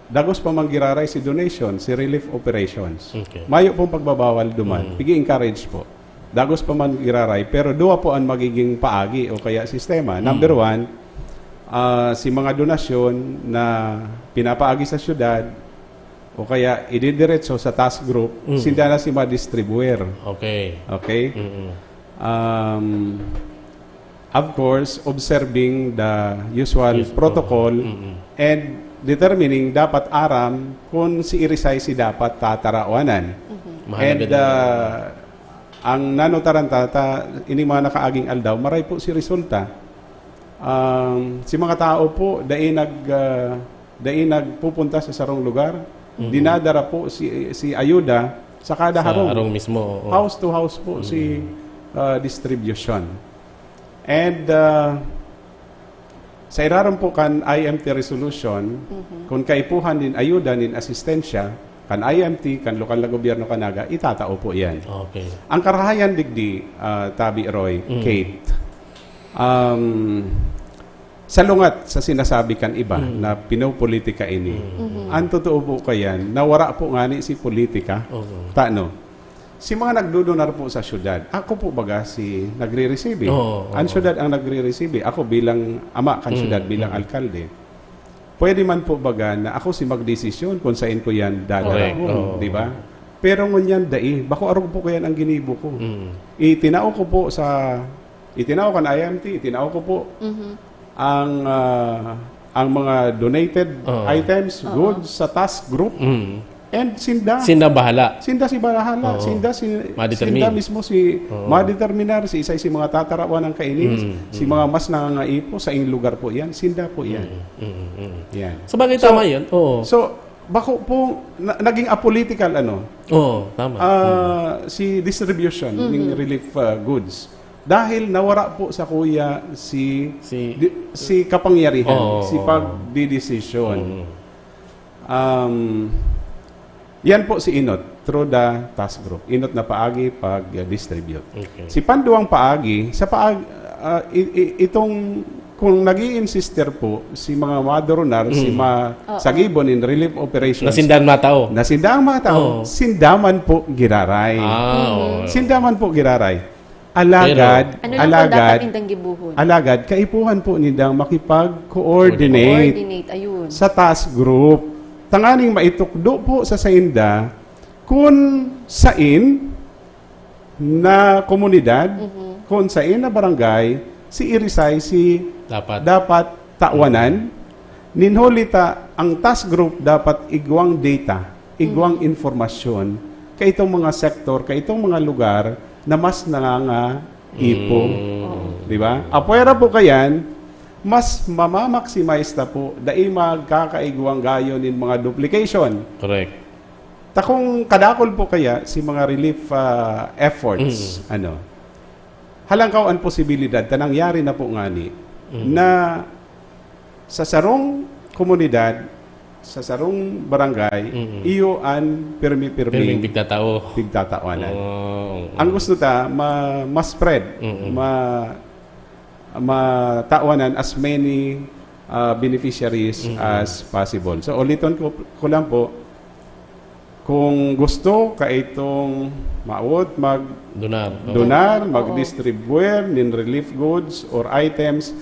dagos pa manggiraray si donation, si relief operations. Okay. Mayo pong pagbabawal duman. Pigi-encourage po. Dagos pa manggiraray, pero duwa po ang magiging paagi o kaya sistema. Number one, si mga donasyon na pinapaagi sa syudad o kaya ididiretso sa task group, sinda na si ma-distribuer. Okay. Okay? Of course, observing the usual protocol and determining dapat aram kung si irisay si dapat tatarawanan. And ang nanotarantata, ini mga nakaaging aldaw, maray po si resulta. Si mga tao po, dahil nagpupunta sa sarong lugar, dinadara po si ayuda sa kada harong. Harong mismo. House to house po si distribution. And sa iraram po kan IMT resolution, kung kaipuhan din ayuda din asistensya, kan IMT, kan lokal na gobyerno kanaga, itatao po yan. Okay. Ang karahayan digdi, Tabi Roy, Kate, salungat sa sinasabi kan iba na pinopolitika ini, ang totoo po kayan, nawara po nga ni si politika, tano, si mga nagdudonar po sa syudad, ako po baga si nagre-receive. Ang syudad ang nagre-receive. Ako bilang ama kan syudad, bilang alkalde. Pwede man po baga na ako si magdesisyon kung saan ko yan dadalahon, di ba? Pero ngunyan dai, bako arog po kayan ang ginibo ko. Itinao ko po itinao kan IMT, itinao ko po ang mga donated items, goods sa task group. And sinda bahala. Sinda si bahala. Sinda mismo si madeterminar si isa si mga tatarawan ng kainin. Si mga mas nangangaipo sa ing lugar po yan. Sinda po yan. Yan. Sa bagay tama yan. So, bako po, naging apolitical tama. Si distribution ng relief goods. Dahil nawara po sa kuya si kapangyarihan, si pagdidesisyon. Yan po si Inot through the task group. Inot na paagi pag-distribute. Okay. Si Panduang paagi, sa itong kung nag-i-insister po si mga madurunar, si sagibon in relief operations. Nasindaan matao. Nasindaan matao. Sindaman po giraray. Sindaman po giraray. Alagad, kaipuhan po nindang makipag-coordinate sa task group. Tanganing maitukdo po sa sainda kung sain na komunidad, kung sain na barangay, si irisay dapat tawanan. Ninholita ang task group dapat igwang data, igwang informasyon kay itong mga sektor, kay itong mga lugar na mas nangangaipo. Di ba? Apwera po kayan, mas mamamaximize na po dahil magkakaiguang gayon in mga duplication. Correct. Takong kadakol po kaya si mga relief efforts, halangkaw ang posibilidad na nangyari na po ngani na sa sarong komunidad, sa sarong barangay, iyo an pirmi-pirmi bigtatawanan. Ang gusto ta, ma-spread, matawanan as many beneficiaries as possible. So ulitin ko lang po, kung gusto ka itong maawot, mag-donar, mag-distribuer ng relief goods or items,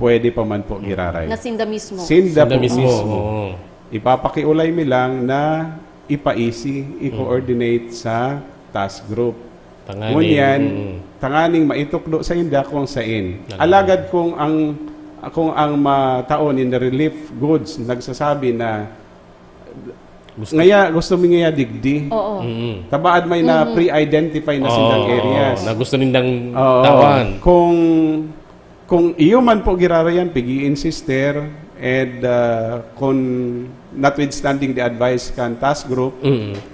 pwede pa man po giraray. Na sinda mismo. Sinda po mismo. Ipapakiulay mi lang na ipa-easy, i-coordinate sa task group. Ngunyan, tanganing maitukdo sa inda kung sain. Alagad kung ang mataon in the relief goods nagsasabi na gusto mi ngaya digdi. Oo. Tabaad may na pre-identify na silang areas. Na gusto nindang tawan. Kung iyo man po girarayan, pigiin sister, and kung notwithstanding the advice kan task group,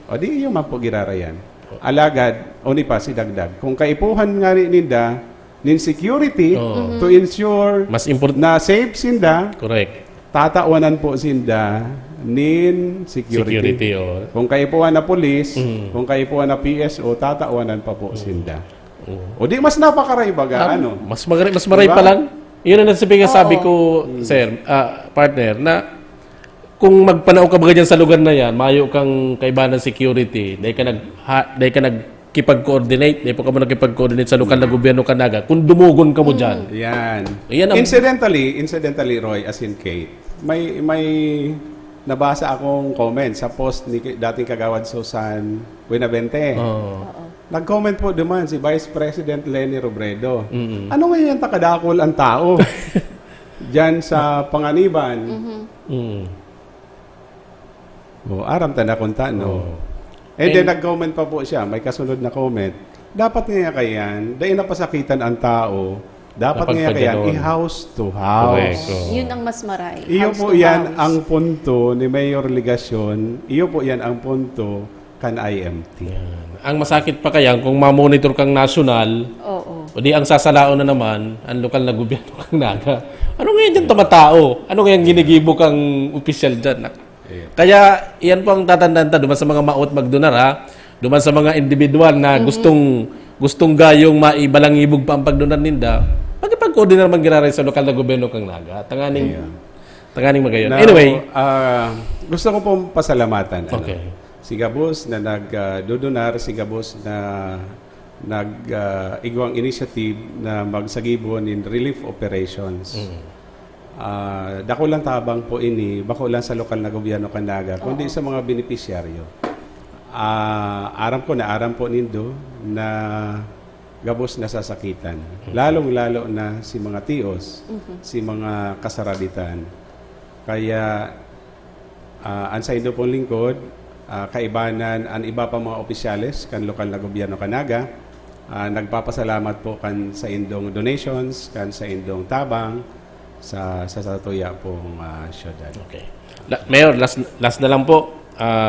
o di iyo man po girarayan. Alagad, o ni pa si dagdag. Kung kaipuhan nga ninda, nin security, to ensure mas important na safe sinda, correct. Tatawanan po sinda nin security. Kung kaipuhan na police, kung kaipuhan na PSO, tatawanan pa po sinda. O di mas napakaray baga, Mas maray pa lang. Yun ang sabi ko, sir, partner, na kung magpanao ka ba dyan sa lugar na yan, mayo kang kaibahan ng security, dahil ka nagkipag-coordinate, dahil po ka mo nagkipag-coordinate sa lokal na gobyerno kanaga, kung dumugon ka mo dyan. Yan. Ang, Incidentally, Roy, as in Kate, may nabasa akong comment sa post ni dating kagawad Susan Buenavente. Nag-comment po naman si Vice President Leni Robredo. Ano ngayon takadakol ang tao diyan sa Panganiban? Aram ta na kunta, no? Then nag-comment pa po siya, may kasunod na comment. Dapat nga kayan, dahil napasakitan ang tao, dapat nga kayan, i-house to house. Yun ang mas maray. Iyo po yan ang punto ni Mayor Ligasyon. Iyo po yan ang punto kan IMT. Ang masakit pa kaya kung ma-monitor kang national, o di ang sasalaon na naman ang lokal na gobyerno kang naga. Ano ngayon dyan tumatao? Ano ngayon ginigibo kang opisyal dyan? Kaya yan po ang tatandaan ta duman sa mga maot magdonar ha. Duman sa mga individual na gustong gayong maibalangibog pa ang pagdonar ninda. Pag-coordinate naman giraray sa lokal na gobyerno kang naga. Tanganing magayon. Now, anyway, gusto ko pong pasalamatan. Okay. Si Gabos na nagdodonar, si Gabos na nag-igwang initiative na magsagibon in relief operations. Dako lang tabang po ini, bako lang sa lokal na gobyerno kanaga, kundi sa mga benepisyaryo. Aram po nindo na Gabos nasasakitan. Lalong-lalo na si mga tios, si mga kasaraditan. Kaya ang sa indo pong lingkod, kaibanan ang iba pa mga opisyales kan lokal na gobyerno kanaga, nagpapasalamat po kan sa indong donations, kan sa indong tabang sa tuya pong syudad. Okay. Mayor, last na lang po.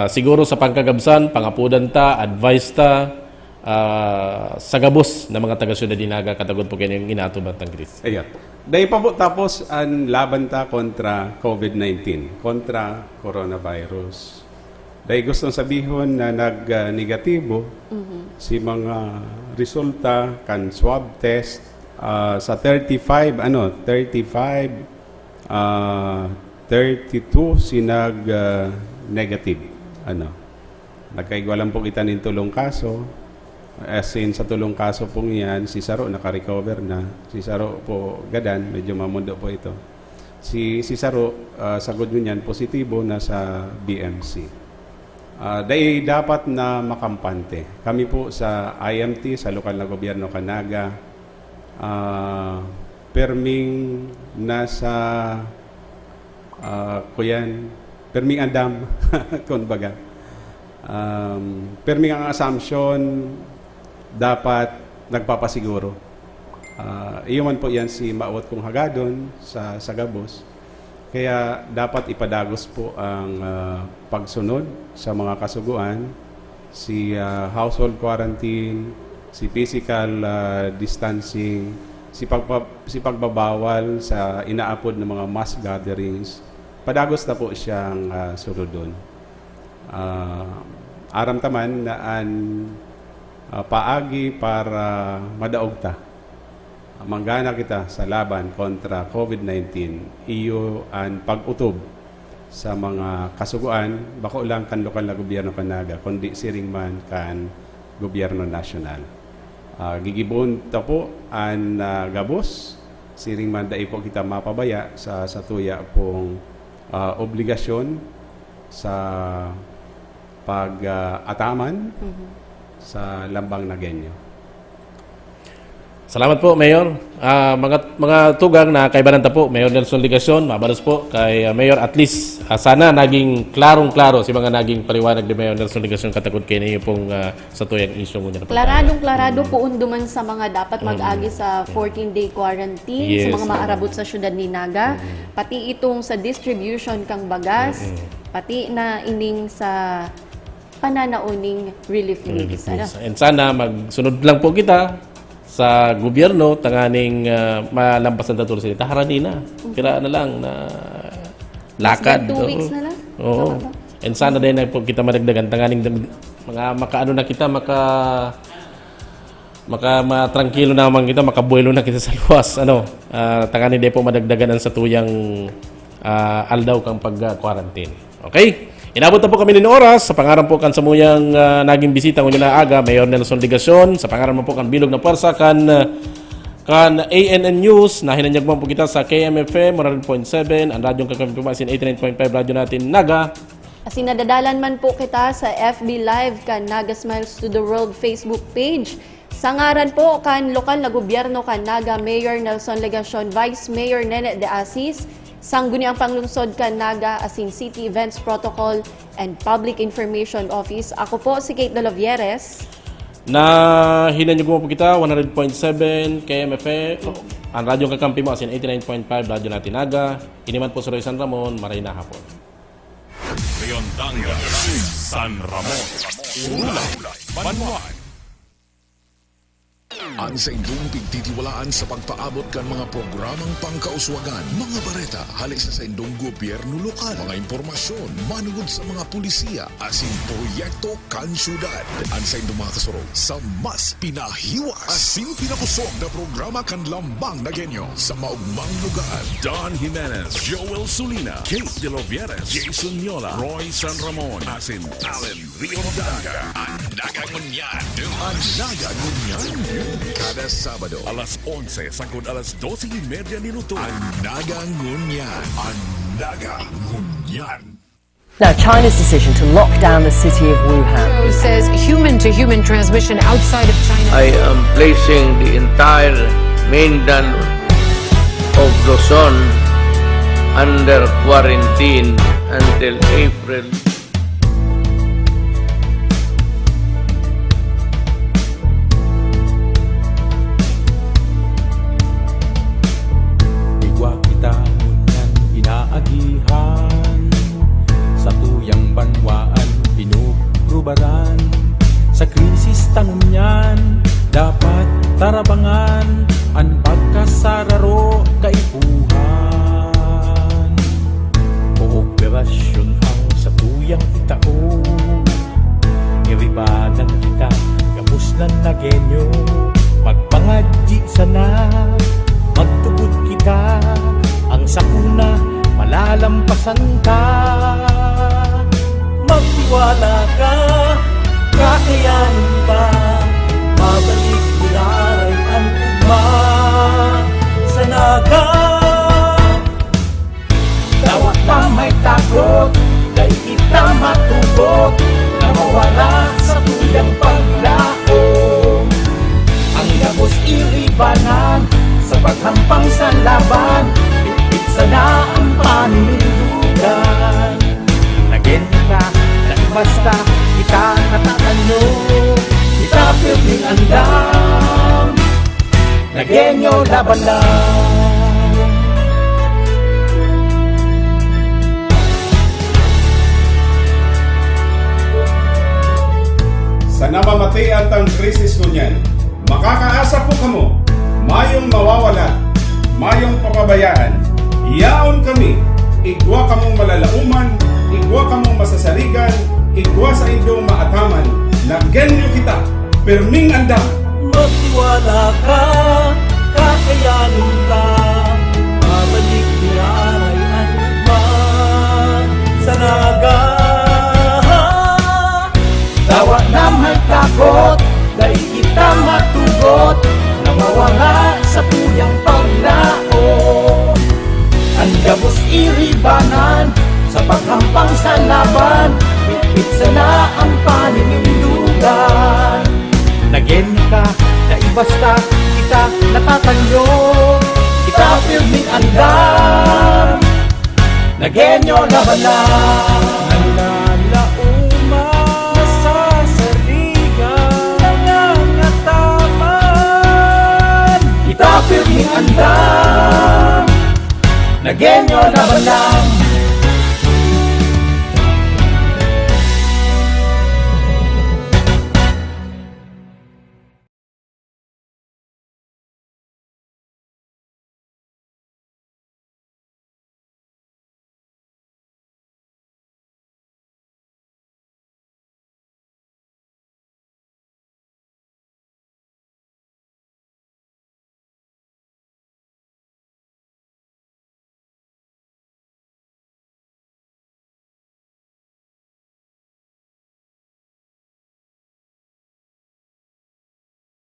Siguro sa pangkagabsan, pangapudan ta, advice ta, sa gabos na mga taga-syudad Dinaga, katagod po kayo yung inatubang Gris. Ayan. Dahil pa po tapos ang laban ta kontra COVID-19, kontra coronavirus. Dahil gustong sabihin na nag-negatibo si mga resulta kan swab test sa 32 sinag negative. Nagkaigwalan po kita ng tulong kaso. As in, sa tulong kaso pong yan, si Saro naka-recover na. Si Saro po gadan, medyo mamundo po ito. Si Saro, sagod nyo yan, positibo na sa BMC. Dahil dapat na makampante. Kami po sa IMT, sa lokal na gobyerno kanaga, perming nasa perming andam, kumbaga. Permi ang assumption, dapat nagpapasiguro. Iyo man po yan si Maawat kong Hagadon sa Gabos. Kaya dapat ipadagos po ang pagsunod sa mga kasuguan, si household quarantine, si physical distancing, si pagbabawal sa inaapod ng mga mass gatherings. Padagos na po siyang sunod doon. Aram taman na an paagi para madaog ta. Manggana kita sa laban kontra COVID-19. Iyo ang pag-utob sa mga kasuguan, bako lang kan lokal na gobyerno kanaga, kundi siring man kan gobyerno nasyonal. Gigibon ta po ang Gabos, siring man dai po kita mapabaya sa tuya pong obligasyon sa pag-ataman sa Lambang Nagenyo. Salamat po, Mayor. Mga tugang na kaibanan ta po, Mayor Nelson Ligacion, mabalos po kay Mayor, at least sana naging klarong-klaro si mga naging paliwanag ni Mayor Nelson Ligacion katakot kayo niyo pong sa tuyang issue mo niya. Klaradong-klarado po unduman sa mga dapat mag-agi sa 14-day quarantine, sa mga maarabot sa syudad ni Naga, pati itong sa distribution kang bagas, pati na ining sa pananauning relief needs. And sana magsunod lang po kita sa gobyerno tanganing malampasan tatulong sila. Taharani na. Kira na lang na lakad. 2 weeks na lang. Oo. And sana din na po kita madagdagan tanganing mga makaano na kita matrangkilo naman kita, makabuelo na kita sa luwas. Tanganing din po madagdagan ang sa tuyang aldaw kang pag-quarantine. Okay? Inabot na po kami ng oras. Sa pangaran po kan sa muyang naging bisita ng na aga, Mayor Nelson Ligacion. Sa pangaran mo po kan Bilog na Pwersa, kan ANN News. Nahinanyag mo po kita sa KMFM 100.7. Ang radyong kakampi po masin 89.5 radyo natin Naga. Asin nadadalan man po kita sa FB Live kan Naga Smiles to the World Facebook page. Sa ngaran po kan lokal na gobyerno kan Naga, Mayor Nelson Ligacion, Vice Mayor Nene de Asis, Sangguniang Panglungsod kan Naga, asin City Events Protocol and Public Information Office. Ako po si Kate Dolovieres. Na hinanyag mo po kita 100.7 KMFM. Ang radyong kakampi mo asin 89.5 radyo natin Naga. Iniman po sa Roy San Ramon, maray na hapon. Riondanga, San Ramon, Ulay, Banway. Ang sa indong pigtitiwalaan sa pagpaabot kan mga programang pangkauswagan, mga bareta, halis sa indong gobyerno lokal, mga impormasyon, manugod sa mga pulisiya, asin proyekto kan syudad. Ang sa indong mga kasurog sa mas pinahiwas, asin pinakusog na programa kan Lambang Nagenyo sa maugmang lugar. Don Jimenez, Joel Sulina, Kate De Lovieres, Jason Yola, Roy San Ramon, asin Allen Riondanga. Ang Nagangunyan, ang Nagangunyan. Kada Sabado, alas 11 sagod alas 12:30 minuto. ang Nagangunyan. Ang Nagangunyan. Now, China's decision to lock down the city of Wuhan. Who says human-to-human transmission outside of China. I am placing the entire mainland of Luzon under quarantine until April. Igwa kita ngunyan inaagihan, sa tuyang banwaan pinugrubaran. Sa krisis tangunyan dapat tarabangan, ang pagkasararo kaipuhan. Kooperasyon ang sa tuyang itao, iribanan kita gabos ng Nagenyo. Magpangadji sana, magtugod kita, ang sakuna malalampasan ka. Magtiwala ka, kakayanin pa, mabalik nilaray ang ugma sa Naga. Dawa pa may takot, dahil kita matugot, na mawala sa tuyang paglaom. Ang gabos iribanan, sa paghampang sa laban, pitpit sana ang paninindugan. Nagenta, nagbasta, kita Nagenyo laban lang. Sa namamatian tang krisis kunyan, makakaasa po kamo, mayong mawawala, mayong papabayaan. Yaon kami, igwa kamong malalauman, igwa kamong masasaligan, igwa sa inyong maataman. Nagenyo kita, perming andam. Magtiwala ka, kakayanin ka, babalik ni Aray Anman sa naga. Dawa na may takot, dahil kita matugot, nawawala sa tuyang paglao. Ang gabos iribanan, sa paghampang sa laban, bitbit sana ang paninindugan. Nagenyo ka, naibasta, kita natatanyo, kita pirming andam. Nagenyo laban lang. Nalalauma, nasasaligan, nangangataman, kita pirming andam. Nagenyo laban lang.